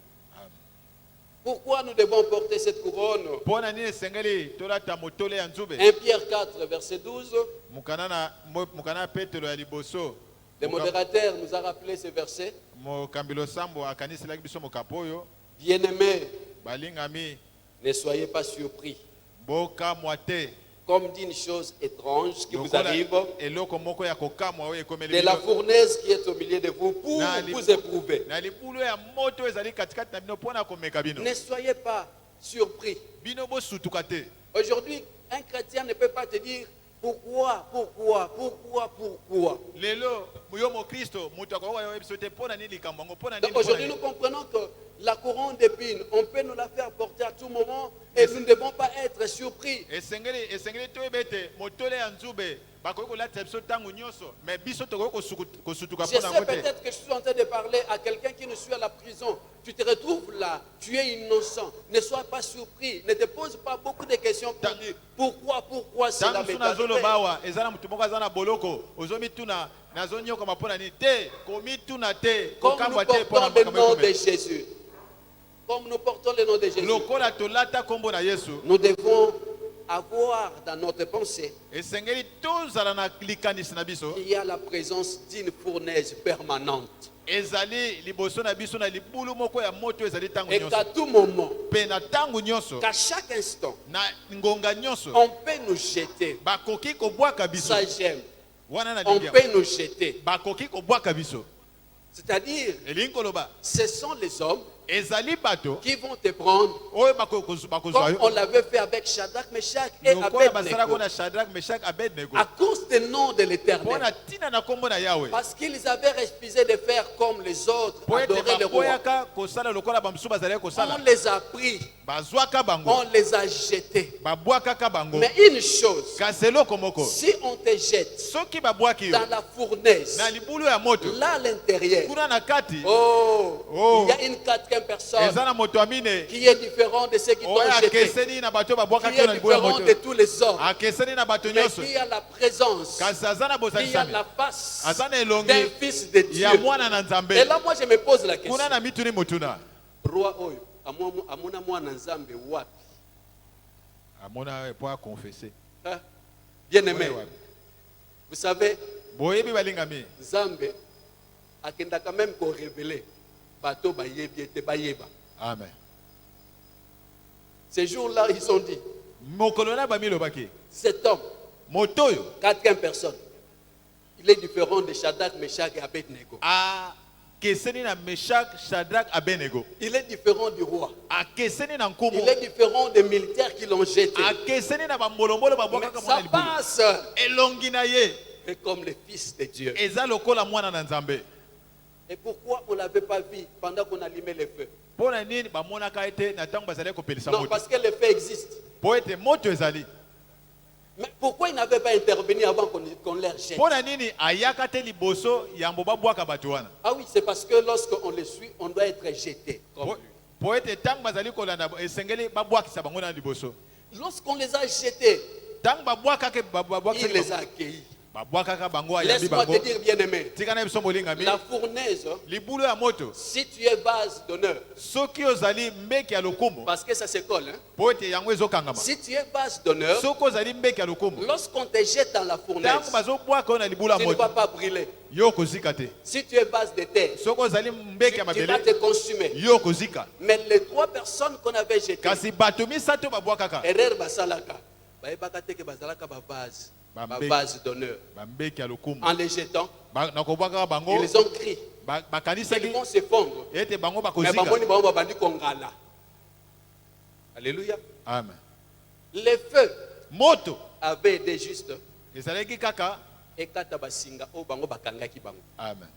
Speaker 1: Pourquoi nous devons porter cette couronne?
Speaker 2: Pona nini esengeli tolata motole ya nzube.
Speaker 1: 1 Pierre 4, verset 12.
Speaker 2: Mukana Petelo ya liboso.
Speaker 1: Le modérateur nous a rappelé ce verset.
Speaker 2: Mokambilo sambo akaniselaki biso mokapo oyo.
Speaker 1: Bien-aimés,
Speaker 2: Balingami
Speaker 1: ne soyez pas surpris.
Speaker 2: boka mwate.
Speaker 1: Comme d'une chose étrange qui vous arrive,
Speaker 2: Eloko moko ya kokamwa oyo ekomeli
Speaker 1: de la
Speaker 2: bino.
Speaker 1: fournaise qui est au milieu de vous pour vous éprouver.
Speaker 2: Na libulo ya moto ezali katikati na bino pona komeka bino.
Speaker 1: Ne soyez pas surpris.
Speaker 2: Bino bosutuka te.
Speaker 1: Aujourd'hui, un chrétien ne peut pas te dire pourquoi.
Speaker 2: Lelo yo mo Kristo mutu akowa yo biso te pona nini likambo ngo pona nini.
Speaker 1: Donc aujourd'hui, nous comprenons que la couronne d'épines, on peut nous la faire porter à tout moment et nous ne devons pas être surpris.
Speaker 2: Esengeli to ebete motole ya nzube bakoki kolata biso tangu nyonso mais biso tokoki kosutuka
Speaker 1: Je
Speaker 2: pona
Speaker 1: sais
Speaker 2: ngo te.
Speaker 1: peut-être que je suis en train de parler à quelqu'un qui nous suit à la prison. Tu te retrouves là, tu es innocent. Ne sois pas surpris. Ne te pose pas beaucoup de questions pour dire pourquoi cela
Speaker 2: Tangu
Speaker 1: m'est
Speaker 2: suna zolo
Speaker 1: arrivé.
Speaker 2: bawa ezana mutu moko azana boloko ozomi tuna nazonyoka mapona ni te komi tuna te
Speaker 1: Comme nous
Speaker 2: kokamba te pona
Speaker 1: portons le nom de
Speaker 2: makambo.
Speaker 1: Jésus. Comme nous portons le nom de Jésus.
Speaker 2: Lokola tolata kombo na Yesu.
Speaker 1: Nous devons avoir dans notre pensée
Speaker 2: Esengeli tozala na likanisi na biso.
Speaker 1: qu'il y a la présence d'une fournaise permanente.
Speaker 2: Ezali liboso na biso na libulu moko ya moto ezali tangu
Speaker 1: Et
Speaker 2: nyonso.
Speaker 1: qu'à tout moment,
Speaker 2: Pe na tangu nyonso
Speaker 1: qu'à chaque instant,
Speaker 2: na ngonga nyonso
Speaker 1: on peut nous jeter.
Speaker 2: bakoki kobwaka biso.
Speaker 1: Ça j'aime.
Speaker 2: Wana na
Speaker 1: On
Speaker 2: lingia.
Speaker 1: peut nous jeter.
Speaker 2: Bakoki kobwaka biso.
Speaker 1: C'est-à-dire,
Speaker 2: Elingi koloba
Speaker 1: ce sont les hommes
Speaker 2: ezali bato
Speaker 1: qui vont te prendre
Speaker 2: oyo bakozwa
Speaker 1: comme
Speaker 2: yo.
Speaker 1: on l'avait fait avec Shadrach, Meshach et
Speaker 2: Lokola basala
Speaker 1: Abednego.
Speaker 2: kona Shadrach, Meshach, Abednego.
Speaker 1: À cause du nom de l'Éternel.
Speaker 2: Pona tina na kombo na Yahweh.
Speaker 1: Parce qu'ils avaient refusé de faire comme les autres,
Speaker 2: Po ete
Speaker 1: adorer le roi.
Speaker 2: bakoyaka kosala lokola bamusu bazali
Speaker 1: On
Speaker 2: kosala.
Speaker 1: les a pris,
Speaker 2: Bazwaka bango.
Speaker 1: on les a jetés.
Speaker 2: Babwakaka bango.
Speaker 1: Mais une chose,
Speaker 2: Kasi eloko moko.
Speaker 1: si on te jette
Speaker 2: Soki babwaki yo
Speaker 1: dans la fournaise,
Speaker 2: na libulu ya moto.
Speaker 1: là à l'intérieur,
Speaker 2: Kuna na kati
Speaker 1: oh, il y a une quatrième personne
Speaker 2: eza na moto amine.
Speaker 1: qui est différente de ceux qui t'ont
Speaker 2: Oyo
Speaker 1: jeté,
Speaker 2: akeseni na bato
Speaker 1: qui
Speaker 2: babwakaki
Speaker 1: est
Speaker 2: yo na libulu ya
Speaker 1: différente
Speaker 2: moto.
Speaker 1: de tous les autres,
Speaker 2: Akeseni na bato
Speaker 1: mais
Speaker 2: nyonso.
Speaker 1: qui a la présence,
Speaker 2: Kasi aza na
Speaker 1: qui a
Speaker 2: bosalisami.
Speaker 1: la face
Speaker 2: Aza na elongi
Speaker 1: d'un fils de Dieu.
Speaker 2: ya mwana na Nzambe.
Speaker 1: Et là, moi, je me pose la question.
Speaker 2: Kuna na mituni mutuna.
Speaker 1: Roi Oyo, amona mwana Nzambe wapi?
Speaker 2: Amona po a confesser.
Speaker 1: Hein? Bien-aimé, vous savez,
Speaker 2: Boyebi balingami.
Speaker 1: Nzambe akenda quand même qu'on révélé bateau bayebi ete bayeba.
Speaker 2: Amen.
Speaker 1: Ces jours-là, ils ont dit,
Speaker 2: Mokolo na bami lobaki.
Speaker 1: cet homme,
Speaker 2: Motoyo.
Speaker 1: quatrième personne, il est différent de Shadrach, Meshach et Abednego.
Speaker 2: A keseni na Meshach, Shadrach, Abednego.
Speaker 1: Il est différent du roi.
Speaker 2: A keseni na nkumu.
Speaker 1: Il est différent des militaires qui l'ont jeté.
Speaker 2: A keseni na bambolombolo
Speaker 1: Mais
Speaker 2: babwaka
Speaker 1: ça
Speaker 2: mwana libulu.
Speaker 1: passe.
Speaker 2: Elongi na ye.
Speaker 1: Et comme le fils de Dieu.
Speaker 2: Eza lokola mwana na Nzambe.
Speaker 1: Et pourquoi on ne l'avait pas vu pendant qu'on allumait le feu?
Speaker 2: Pona nini bamonaka ete na tango bazali kopelisa
Speaker 1: Non,
Speaker 2: moto.
Speaker 1: parce que le feu existe.
Speaker 2: Po ete moto ezali.
Speaker 1: Mais pourquoi ils n'avaient pas intervenu avant qu'on leur jette?
Speaker 2: Pona nini ayaka te liboso yambo babwaka bato wana.
Speaker 1: Ah oui, c'est parce que lorsqu'on les suit, on doit être jeté. Comme lui.
Speaker 2: Po ete tango bazali kolanda esengeli babwakisa bango na liboso.
Speaker 1: Lorsqu'on les a jetés,
Speaker 2: Tango babwakaka
Speaker 1: il les a accueillis.
Speaker 2: babwakaka bango ayambi
Speaker 1: Laisse-moi
Speaker 2: bango.
Speaker 1: te dire, bien-aimé,
Speaker 2: Tika na biso molingami.
Speaker 1: la fournaise,
Speaker 2: Libulu ya moto.
Speaker 1: si tu es vase d'honneur,
Speaker 2: Soki ozali mbeki ya lokumu.
Speaker 1: parce que ça se colle, hein?
Speaker 2: Po ete yango ezokangama.
Speaker 1: Si tu es vase d'honneur,
Speaker 2: Soki ozali mbeki ya lokumu.
Speaker 1: lorsqu'on te jette dans la fournaise,
Speaker 2: Tango bazobwaka yo na libulu ya
Speaker 1: tu ne
Speaker 2: moto.
Speaker 1: vas pas brûler.
Speaker 2: Yo kozika te.
Speaker 1: Si tu es vase de terre,
Speaker 2: Soki ozali mbeki ya
Speaker 1: tu vas
Speaker 2: mabele.
Speaker 1: te consumer.
Speaker 2: Yo kozika.
Speaker 1: Mais les trois personnes qu'on avait jetées,
Speaker 2: Kasi bato misato babwakaka.
Speaker 1: erreur basalaka, bayebaka te ke bazalaka bavase,
Speaker 2: Bambeki.
Speaker 1: bavase d'honneur.
Speaker 2: Bambeki ya lokumu.
Speaker 1: En les jetant,
Speaker 2: Na kobwakaka bango.
Speaker 1: ils ont crié.
Speaker 2: Bakanisaki
Speaker 1: Ils vont se fondre.
Speaker 2: ete bango
Speaker 1: Mais
Speaker 2: bakozika.
Speaker 1: bamoni bango babandi kongala. Alléluia.
Speaker 2: Amen.
Speaker 1: Les feux
Speaker 2: Moto
Speaker 1: avaient aidé juste
Speaker 2: ezalaki kaka.
Speaker 1: ekata basinga o bango bakangaki bango.
Speaker 2: Amen.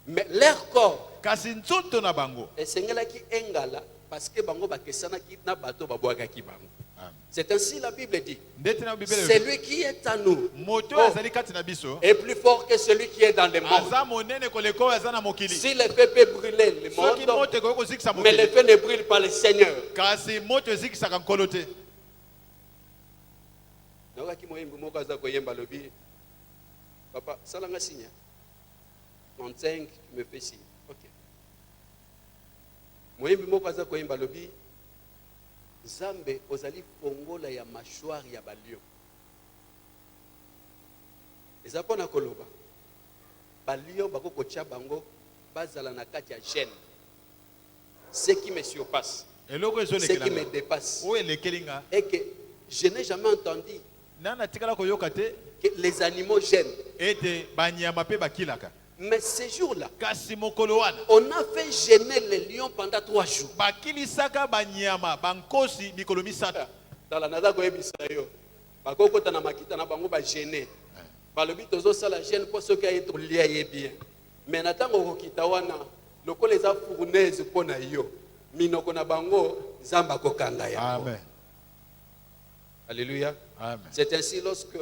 Speaker 1: Mais leur corps,
Speaker 2: kasi nzoto na bango.
Speaker 1: esengelaki engala parce que bango bakesanaki na bato babwakaki bango.
Speaker 2: Amen.
Speaker 1: C'est ainsi la Bible dit.
Speaker 2: Ndeti na Bible
Speaker 1: Celui qui est en nous
Speaker 2: moto azali kati na biso
Speaker 1: est plus fort que celui qui est dans le monde.
Speaker 2: aza monene koleka oyo aza na mokili.
Speaker 1: Si le feu peut brûler le
Speaker 2: soki
Speaker 1: monde,
Speaker 2: moto ekoki kozikisa
Speaker 1: mais le
Speaker 2: mokili
Speaker 1: feu ne brûle pas le Seigneur.
Speaker 2: kasi moto ezikisaka nkolo te.
Speaker 1: Nakaki moyembi moko aza koyemba lobi. Papa, salanga signe. 35, tu me fais signe. Ok. Moyembi moko aza koyemba lobi. Zambe ozali fongola ya mâchoire ya balio. Eza pona koloba. Balio bako kocha bango bazala na kati ya gêne. Ce qui me surpasse.
Speaker 2: eloko
Speaker 1: Ce qui me
Speaker 2: ezolekelanga
Speaker 1: dépasse.
Speaker 2: oyo elekelinga
Speaker 1: Et que je n'ai jamais entendu
Speaker 2: nani atikala koyoka te
Speaker 1: que les animaux gênent.
Speaker 2: ete banyama mpe bakilaka.
Speaker 1: Mais ces jours-là,
Speaker 2: kasi mokolo wana
Speaker 1: on a fait gêner les lions pendant 3 jours.
Speaker 2: bakilisaka banyama bankosi mikolo misato.
Speaker 1: Tala naza koyebisa yo. Bakokota na makita na bango ba gêner. Balobi tozo sala gêne pour ceux qui aient lié ye bien. Mais natango kokita wana lokola eza fournaise pona yo. Minoko na bango zamba kokanga ya.
Speaker 2: Amen.
Speaker 1: Alléluia.
Speaker 2: Amen.
Speaker 1: C'est ainsi lorsque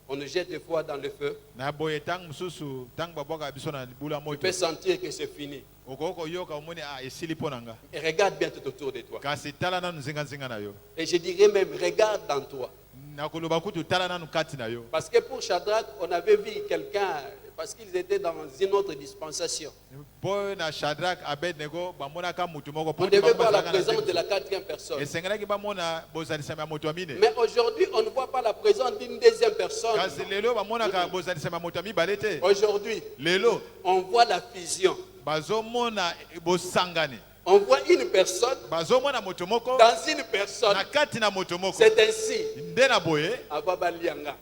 Speaker 1: on nous jette des fois dans le feu,
Speaker 2: na boye ntango mosusu ntango babwaka biso na libula
Speaker 1: tu
Speaker 2: moto
Speaker 1: peux sentir que c'est fini.
Speaker 2: okoki koyoka omoni esili mpo na nga
Speaker 1: Et regarde bien tout autour de toi.
Speaker 2: kasi tala nanu nzinganzinga na yo.
Speaker 1: Et je dirais même, regarde dans toi.
Speaker 2: nakoloba kutu tala nanu kati na yo.
Speaker 1: Parce que pour Shadrach, on avait vu quelqu'un, parce qu'ils étaient dans une autre dispensation.
Speaker 2: mpo na Shadrach Abednego bamonaka mutu moko
Speaker 1: On devait voir la présence de la 4e personne.
Speaker 2: esengelaki bamona bozalisama ya moto ya mine.
Speaker 1: Mais aujourd'hui, on ne voit pas la présence d'une 2e personne.
Speaker 2: kasi lelo bamonaka bozalisama ya moto ya mibale te.
Speaker 1: Aujourd'hui,
Speaker 2: lelo
Speaker 1: on voit la fusion.
Speaker 2: bazomona bosangani.
Speaker 1: On voit une personne
Speaker 2: bazomona moto moko
Speaker 1: dans une personne.
Speaker 2: na kati na moto moko.
Speaker 1: C'est ainsi.
Speaker 2: nde na boye
Speaker 1: Ababa lianga.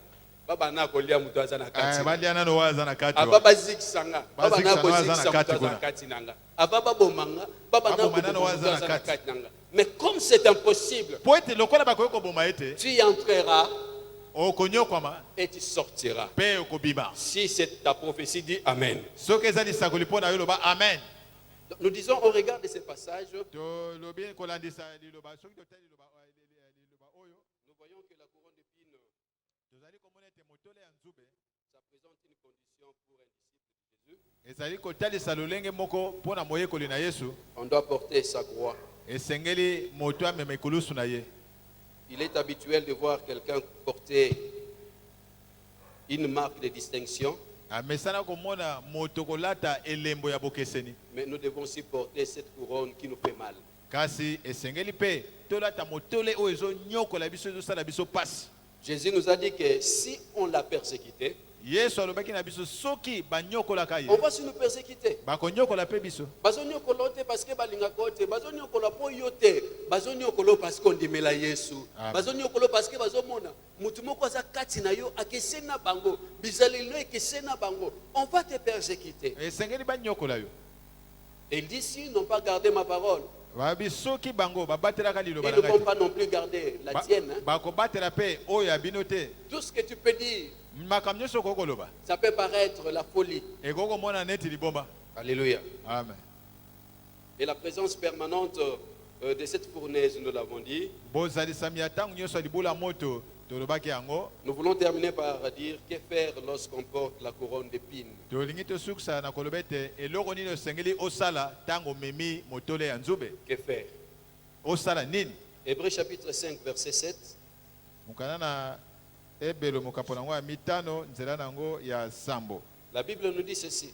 Speaker 1: Baba na kolia mutu aza na kati.
Speaker 2: balia nano oyo aza na kati wa.
Speaker 1: Ababa zikisanga. Baba na
Speaker 2: Bazikisanga aza na
Speaker 1: kozikisa
Speaker 2: kati
Speaker 1: mutu aza na
Speaker 2: kuna.
Speaker 1: kati nanga. Ababa bomanga. Baba na
Speaker 2: Abomana na
Speaker 1: koboma
Speaker 2: waza
Speaker 1: mutu
Speaker 2: na
Speaker 1: aza na
Speaker 2: kati.
Speaker 1: kati nanga. Mais comme c'est impossible,
Speaker 2: po ete lokola bakoki koboma ete
Speaker 1: tu y entreras
Speaker 2: okonyokwama
Speaker 1: et tu sortiras.
Speaker 2: mpe okobima.
Speaker 1: Si c'est ta prophétie, dis Amen.
Speaker 2: soki eza lisakoli mpo na yo loba amen.
Speaker 1: Donc, nous disons, on regarde ces passages,
Speaker 2: tolobi kolandisa liloba soki totali liloba oyo
Speaker 1: nous voyons que la couronne d'épines,
Speaker 2: tozali komona ete motole ya nzube
Speaker 1: ça présente une condition pour un disciple de Jésus.
Speaker 2: ezali kotalisa lolenge moko mpo na moyekoli na yesu.
Speaker 1: On doit porter sa croix.
Speaker 2: esengeli moto amema ekulusu na ye.
Speaker 1: Il est habituel de voir quelqu'un porter une marque de distinction,
Speaker 2: amesana komona moto kolata elembo ya bokeseni.
Speaker 1: mais nous devons aussi porter cette couronne qui nous fait mal.
Speaker 2: kasi esengeli mpe tolata motole oyo ezonyokola biso ezosala biso pasi.
Speaker 1: Jésus nous a dit que si on l'a persécuté,
Speaker 2: yesu alobaki na biso soki banyokolaka ye
Speaker 1: on va aussi nous persécuter.
Speaker 2: bakonyokola mpe biso.
Speaker 1: Bazonyokola te parce que balingaka te, bazonyokola po yo te, bazonyokola parce qu'on dimela Yesu.
Speaker 2: Amen.
Speaker 1: Bazonyokola parce que bazomona mutu moko aza kati na yo akese na bango, bizalelo ekese na bango. On va te persécuter.
Speaker 2: esengeli banyokola yo.
Speaker 1: Et il dit s'ils n'ont pas gardé ma parole,
Speaker 2: babi soki bango babatelaka liloba
Speaker 1: ils
Speaker 2: na
Speaker 1: ne vont
Speaker 2: ngai
Speaker 1: pas non plus garder la tienne. Hein.
Speaker 2: bakobatela mpe oyo ya bino te.
Speaker 1: Tout ce que tu peux dire,
Speaker 2: makambo nyonso okoki koloba
Speaker 1: ça peut paraître la folie.
Speaker 2: ekoki komona neti libomba.
Speaker 1: Alléluia.
Speaker 2: amen.
Speaker 1: Et la présence permanente de cette fournaise, nous l'avons dit.
Speaker 2: bozalisami ya ntango nyonso ya libula moto tolobaki yango.
Speaker 1: Nous voulons terminer par dire que faire lorsqu'on porte la couronne d'épines.
Speaker 2: tolingi tosukisa na koloba ete eloko nini osengeli osala ntango omemi motole ya nzube.
Speaker 1: Que faire?
Speaker 2: osala nini.
Speaker 1: Hébreux chapitre 5, verset 7.
Speaker 2: mokanda na ebelo mokapo nango ya mitano nzela nango ya sambo.
Speaker 1: La Bible nous dit ceci.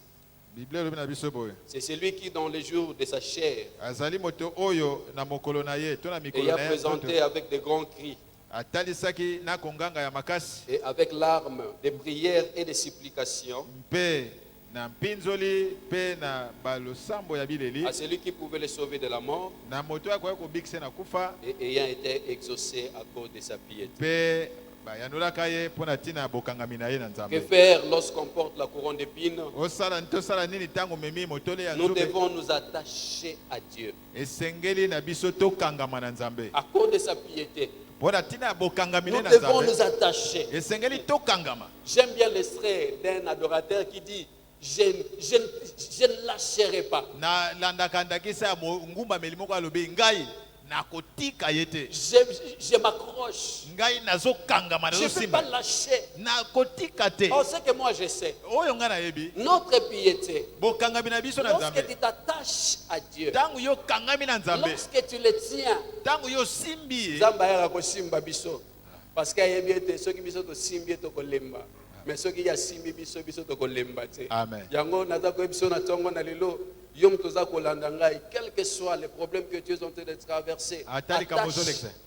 Speaker 2: biblia elobi na biso boye.
Speaker 1: C'est celui qui, dans les jours de sa chair,
Speaker 2: azali moto oyo na mokolo na ye to na mikolo
Speaker 1: ayant
Speaker 2: na ye
Speaker 1: présenté avec de grands cris
Speaker 2: atalisaki na konganga ya makasi
Speaker 1: et avec larmes, des prières et des supplications,
Speaker 2: mpe na mpinzoli mpe na balosambo ya bileli
Speaker 1: à celui qui pouvait le sauver de la mort
Speaker 2: na moto oyo akoki kobikisa na kufa
Speaker 1: et ayant été exaucé à cause de sa piété.
Speaker 2: mpe bayandolaka ye mpo na ntina ya bokangami na ye na
Speaker 1: Que
Speaker 2: nzambe.
Speaker 1: faire lorsqu'on porte la couronne d'épines?
Speaker 2: tosala nini ntango omemi motole ya
Speaker 1: Nous
Speaker 2: nzube.
Speaker 1: devons nous attacher à Dieu
Speaker 2: esengeli na biso tokangama na nzambe
Speaker 1: à cause de sa piété.
Speaker 2: mpo na ntina ya bokangami
Speaker 1: Nous
Speaker 2: na
Speaker 1: devons
Speaker 2: nzambe.
Speaker 1: nous attacher.
Speaker 2: esengeli tokangama.
Speaker 1: J'aime bien l'extrait d'un adorateur qui dit: je ne lâcherai pas.
Speaker 2: na landaka ndakisa ya ngumba melimoko alobi ngai nakotika yete
Speaker 1: Je m'accroche.
Speaker 2: ngai nazokangama
Speaker 1: Je ne peux
Speaker 2: nazosimba
Speaker 1: pas lâcher.
Speaker 2: nakotika te
Speaker 1: Oh, ce que moi je sais.
Speaker 2: oyo ngai nayebi
Speaker 1: Notre piété.
Speaker 2: bokangami na biso na
Speaker 1: Lorsque
Speaker 2: nzambe
Speaker 1: tu t'attaches à Dieu.
Speaker 2: ntango yo kangami na nzambe
Speaker 1: Lorsque tu le tiens.
Speaker 2: ntango yo simbi ye
Speaker 1: Nzambe ayaka kosimba biso. Parce qu'ayebi ete soki biso tosimbi ye tokolemba. Mais soki ya simbi biso biso tokolemba te.
Speaker 2: Amen.
Speaker 1: Yango naza koyebi biso na tongo na lelo. Yom toza kolanda ngai, quel que soit les problèmes que tu es en train de traverser,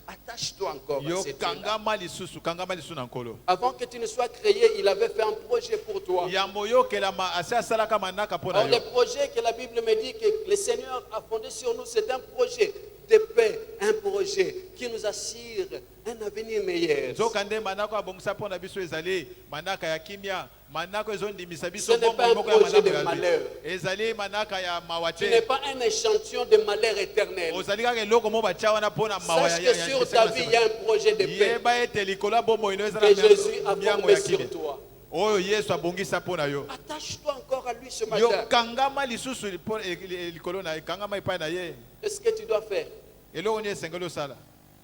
Speaker 1: attache-toi encore à
Speaker 2: yo
Speaker 1: cette
Speaker 2: kangama lisusu kangama lisusu na nkolo
Speaker 1: Avant que tu ne sois créé, il avait fait un projet pour toi.
Speaker 2: yambo yokelama asi asalaka manaka mpo na
Speaker 1: Alors, le
Speaker 2: yo
Speaker 1: projet que la Bible me dit que le Seigneur a fondé sur nous, c'est un projet de paix, un projet qui nous assure un avenir meilleur.
Speaker 2: nzoka nde manako abongisa mpo na biso ezali manaka ya kimia manako ezondimisa
Speaker 1: Ce
Speaker 2: biso
Speaker 1: n'est pas un
Speaker 2: bombo moko ya
Speaker 1: projet de
Speaker 2: manako ya
Speaker 1: malheur.
Speaker 2: zwi. ezali manaka ya mawa
Speaker 1: Tu n'es
Speaker 2: te
Speaker 1: pas un échantillon de malheur éternel.
Speaker 2: ozali kaka eloko mo batia wana mpo na mawa
Speaker 1: Sache que sur ta vie, il y a un projet de paix
Speaker 2: yeba ete likolo ya bomoi no eza
Speaker 1: que Jésus a
Speaker 2: na miango
Speaker 1: formé
Speaker 2: ya
Speaker 1: sur
Speaker 2: kimia
Speaker 1: toi.
Speaker 2: oyo yesu abongisa mpo na yo
Speaker 1: Attache-toi encore à lui ce
Speaker 2: yo
Speaker 1: matin.
Speaker 2: kangama lisusu likolo na ye kangama epai na ye
Speaker 1: Qu'est-ce que tu dois faire
Speaker 2: eloko nini esengeli osala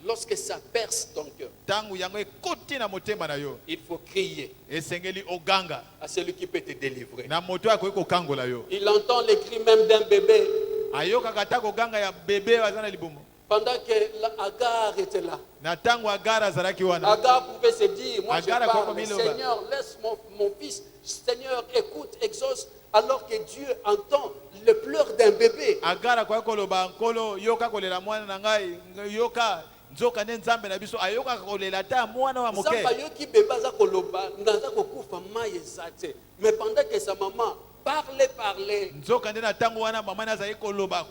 Speaker 1: lorsque ça perce ton cœur?
Speaker 2: ntango yango ekoti na motema na yo
Speaker 1: Il faut crier
Speaker 2: esengeli oganga
Speaker 1: à celui qui peut te délivrer.
Speaker 2: na moto akoki kokangola yo
Speaker 1: Il entend les cris même d'un bébé
Speaker 2: ayokaka ata koganga ya bebe aza na libumu
Speaker 1: pendant que Agar était là.
Speaker 2: na ntango agara azalaki wana
Speaker 1: Agar pouvait se dire, moi je
Speaker 2: Agar a
Speaker 1: parle,
Speaker 2: compris
Speaker 1: mais
Speaker 2: le bas.
Speaker 1: Seigneur, laisse mon fils. Seigneur, écoute, exauce, alors que Dieu entend le pleur d'un bébé.
Speaker 2: agara akoki koloba nkolo yoka kolela mwana na ngai yoka nzoka nde nzambe na biso ayokaka kolela ata mwana wa moke
Speaker 1: Nzamba yoki bébé aza koloba, naza kokufa mai eza te. Mais pendant que sa maman parlait,
Speaker 2: nzoka nde na ntango wana mama nazali koloba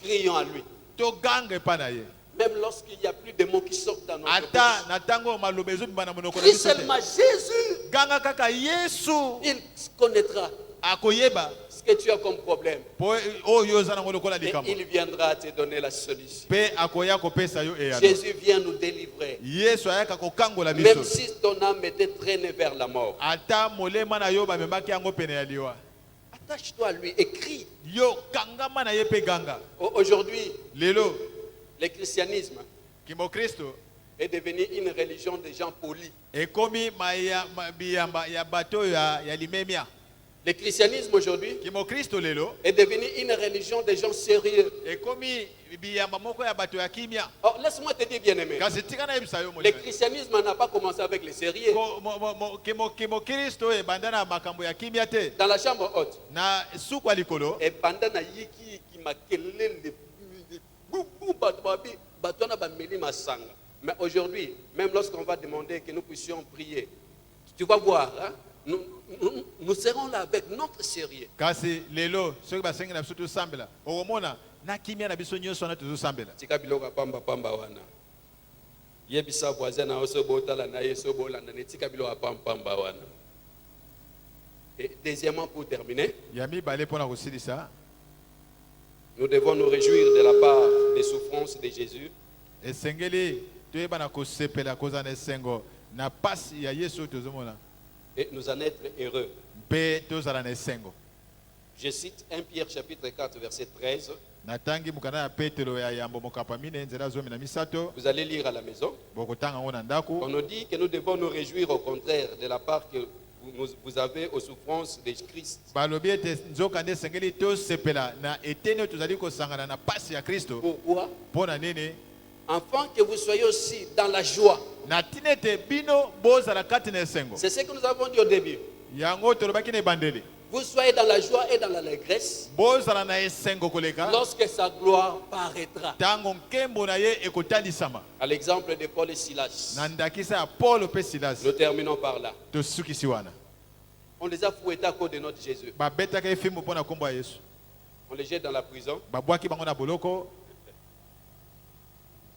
Speaker 1: crions à lui.
Speaker 2: toganga epai na ye
Speaker 1: Même lorsqu'il n'y a plus de mots qui sortent dans notre
Speaker 2: ata
Speaker 1: bouche.
Speaker 2: na ntango maloba ezobima na monoko na
Speaker 1: Crie
Speaker 2: biso te
Speaker 1: seulement Jésus.
Speaker 2: ganga kaka yesu
Speaker 1: Il connaîtra
Speaker 2: akoyeba
Speaker 1: ce que tu as comme problème.
Speaker 2: po oyo oza nango lokola
Speaker 1: Et
Speaker 2: likambo
Speaker 1: il viendra te donner la solution.
Speaker 2: mpe akoya kopesa yo eyano
Speaker 1: Jésus vient nous délivrer.
Speaker 2: yesu ayaka kokangola
Speaker 1: Même
Speaker 2: biso
Speaker 1: si ton âme était traînée vers la mort.
Speaker 2: ata molema na yo bamemaki yango pene ya liwa
Speaker 1: Attache-toi à lui et crie.
Speaker 2: yo kangama na ye mpe ganga
Speaker 1: Aujourd'hui,
Speaker 2: lelo
Speaker 1: le christianisme
Speaker 2: kimokristo
Speaker 1: est devenu une religion de gens polis.
Speaker 2: ekomi biyamba ya bato oyo ya limemia
Speaker 1: Le christianisme aujourd'hui
Speaker 2: kimokristo lelo
Speaker 1: est devenu une religion de gens sérieux.
Speaker 2: ekomi biyamba moko ya bato ya kimia
Speaker 1: Oh, laisse-moi te dire, bien-aimé,
Speaker 2: kasi tika nayebisa yo
Speaker 1: le
Speaker 2: molimo
Speaker 1: christianisme n'a pas commencé avec les sérieux.
Speaker 2: kimokristo ebanda na makambo ya kimia te
Speaker 1: Dans la chambre haute,
Speaker 2: na suku ya likolo
Speaker 1: et pendant na yiki qui m'a kelele batona bameli masanga. Mais aujourd'hui, même lorsqu'on va demander que nous puissions prier, tu vas voir, hein, nous serons là avec notre sérieux.
Speaker 2: kasi lelo soki basengi na biso tosambela okomona na kimia na biso nyonso wana tozosambela
Speaker 1: Tika biloko pamba pamba wana. Yebisa voisin na oso botala na yeso bolanda ne tika biloko pamba pamba wana. Et deuxièmement, pour terminer,
Speaker 2: ya mibale mpona kosilisa
Speaker 1: nous devons nous réjouir de la part des souffrances de Jésus.
Speaker 2: esengeli toyeba na kosepela kozala na esengo na pasi ya yesu oyo tozomona
Speaker 1: Et nous en être heureux.
Speaker 2: mpe tozala na esengo
Speaker 1: Je cite 1 Pierre chapitre 4 verset 13.
Speaker 2: natangi mokanda ya petelo ya yambo mokapa mine nzela zomi na misato
Speaker 1: Vous allez lire à la maison.
Speaker 2: bokotanga yango na
Speaker 1: On
Speaker 2: ndako
Speaker 1: nous dit que nous devons nous réjouir au contraire de la part que vous avez aux souffrances de Christ.
Speaker 2: balobi ete nzoka nde esengeli tosepela na eteni oyo tozali kosangana na pasi ya kristo
Speaker 1: Pourquoi?
Speaker 2: mpo na nini
Speaker 1: Afin que vous soyez aussi dans la joie.
Speaker 2: na ntina ete bino bozala kati na esengo
Speaker 1: C'est ce que nous avons dit au début.
Speaker 2: yango tolobaki na ebandeli
Speaker 1: Vous soyez dans la joie et dans l'allégresse
Speaker 2: bozala na esengo koleka
Speaker 1: lorsque sa gloire paraîtra.
Speaker 2: ntango nkembo na ye ekotalisama
Speaker 1: À l'exemple de Paul et Silas.
Speaker 2: na ndakisa ya paulo mpe silas
Speaker 1: Nous terminons par là.
Speaker 2: tosukisi wana
Speaker 1: On les a fouettés à cause de notre Jésus.
Speaker 2: babetaka efimbu mpo na nkombo ya yesu
Speaker 1: On les jette dans la prison
Speaker 2: babwaki bango na boloko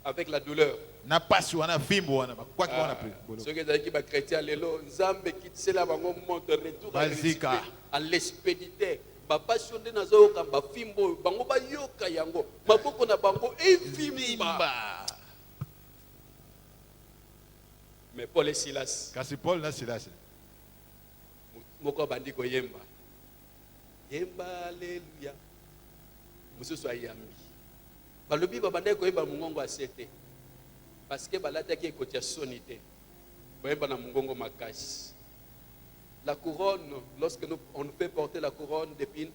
Speaker 1: avec la douleur.
Speaker 2: na pasi wana fimbu wana bakwaki bango na boloko
Speaker 1: Ceux qui sont chrétiens, Nzambe qui la bango monte retour
Speaker 2: Bazika.
Speaker 1: à l'expéditeur. Ba passionné na zo ka ba fimbo bango ba yoka yango. Maboko na bango efimba. Mais Paul et Silas,
Speaker 2: kasi paul na silas
Speaker 1: moko bandi ko yemba. Yemba alléluia. Mususu ayambi. Balobi babanda ko yemba mungongo asete. Parce que balata ki ekotia sonité. Boyemba na mungongo makasi. La couronne, lorsque on fait porter la couronne d'épines,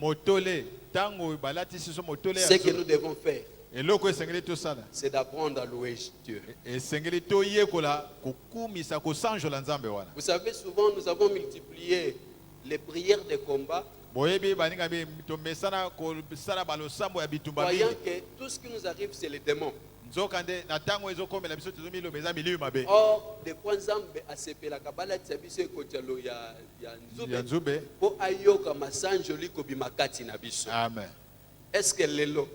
Speaker 2: motole tango balati siso motole
Speaker 1: ce que nous devons faire,
Speaker 2: eloko esengeli tosala
Speaker 1: c'est d'apprendre à louer Dieu.
Speaker 2: esengeli toyekola kokumisa kosanjola nzambe wana.
Speaker 1: Vous savez, souvent nous avons multiplié les prières de combat,
Speaker 2: boyebi baninga be tomesana kosala balosambo ya bitumba
Speaker 1: croyant
Speaker 2: mingi
Speaker 1: que tout ce qui nous arrive c'est les démons.
Speaker 2: nzokande na tango ezokomela biso tozomilo beza milieu mabe
Speaker 1: Or, des fois Nzambe asepelaka balati biso ekotialo ya
Speaker 2: ya
Speaker 1: nzube
Speaker 2: nzube.
Speaker 1: po ayoka masanjoli kobima kati na biso.
Speaker 2: Amen.
Speaker 1: Est-ce que lelo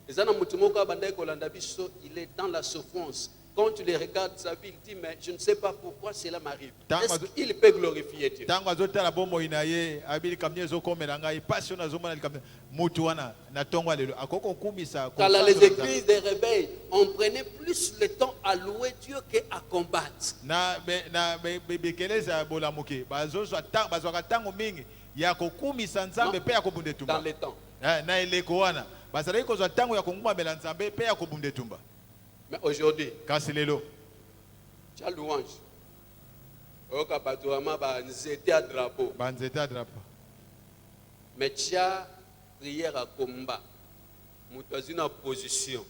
Speaker 1: ezana mutu moko abanda kolanda biso, il est dans la souffrance. Quand tu les regardes sa vie, il dit mais je ne sais pas pourquoi cela m'arrive. Est-ce qu'il peut glorifier Dieu?
Speaker 2: Tango azotala bombo inaye abili kamye ezokomela ngai pasi ona zomona likamye mutu wana na tongo lelo akoko kumisa
Speaker 1: Quand les églises des réveils, on prenait plus le temps à louer Dieu qu'à combattre.
Speaker 2: na bekeleza bolamuke bazozwa tango bazwaka tango mingi ya kokumisa nzambe pe ya kobunde
Speaker 1: Dans
Speaker 2: tumba
Speaker 1: les temps.
Speaker 2: na eleko wana bazalaki kozwa tango ya kongumamela nzambe pe ya kobunde tumba.
Speaker 1: Mais aujourd'hui,
Speaker 2: kasi lelo
Speaker 1: tu as louange. Oka batuama ba nzete à drapeau.
Speaker 2: banzete adrapa
Speaker 1: Mais tu as prière à combat. Mutu azina position.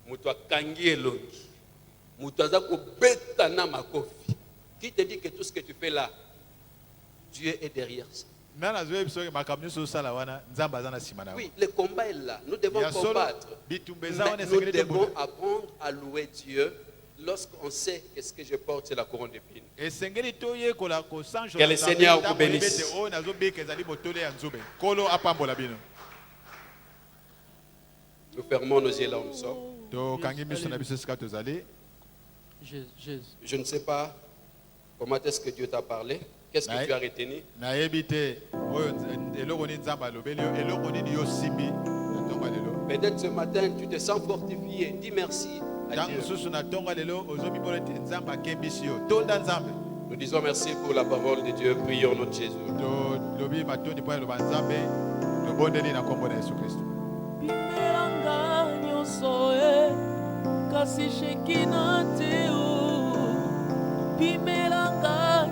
Speaker 1: Mutu akangi elongi. Mutu azako beta na makofi. Qui te dit que tout ce que tu fais là, Dieu est derrière ça?
Speaker 2: nana zoyebi soki makambo nyonso osala wana nzambe aza na nsima na yo.
Speaker 1: Oui, le combat est là. Nous devons
Speaker 2: Ya solo
Speaker 1: combattre.
Speaker 2: bitumba eza wana
Speaker 1: Mais nous
Speaker 2: esengeli
Speaker 1: devons
Speaker 2: tobunda
Speaker 1: apprendre à louer Dieu lorsqu'on sait que ce que je porte, c'est la couronne d'épines.
Speaker 2: esengeli toyekola kosanjola
Speaker 1: Que le
Speaker 2: Nzambe
Speaker 1: Seigneur
Speaker 2: ntango
Speaker 1: vous bénisse.
Speaker 2: oyebete oyo nazobika ezali motole ya nzube nkolo apambola bino.
Speaker 1: Nous fermons nos yeux là où nous sommes.
Speaker 2: tokangi miso na biso esika tozali.
Speaker 3: Jésus.
Speaker 1: Je ne sais pas comment est-ce que Dieu t'a parlé. Qu'est-ce que
Speaker 2: Ouais.
Speaker 1: tu as retenu?
Speaker 2: nayebi te oyo eloko nini nzambe alobeli yo eloko nini yo simbi na ntongo ya lelo.
Speaker 1: Peut-être ce matin, tu te sens fortifié. Dis merci à
Speaker 2: ntango
Speaker 1: Dieu.
Speaker 2: mosusu na ntongo ya lelo ozomibona ete nzambe akembisi yo tonda nzambe.
Speaker 1: Nous disons merci pour la parole de Dieu. Prions notre Jésus.
Speaker 2: tolobi matondi mpo eloba nzambe tobondeli na nkombo na yesu kristo.
Speaker 3: Bimelanga nyonso e kasi shekina te o. Bimelanga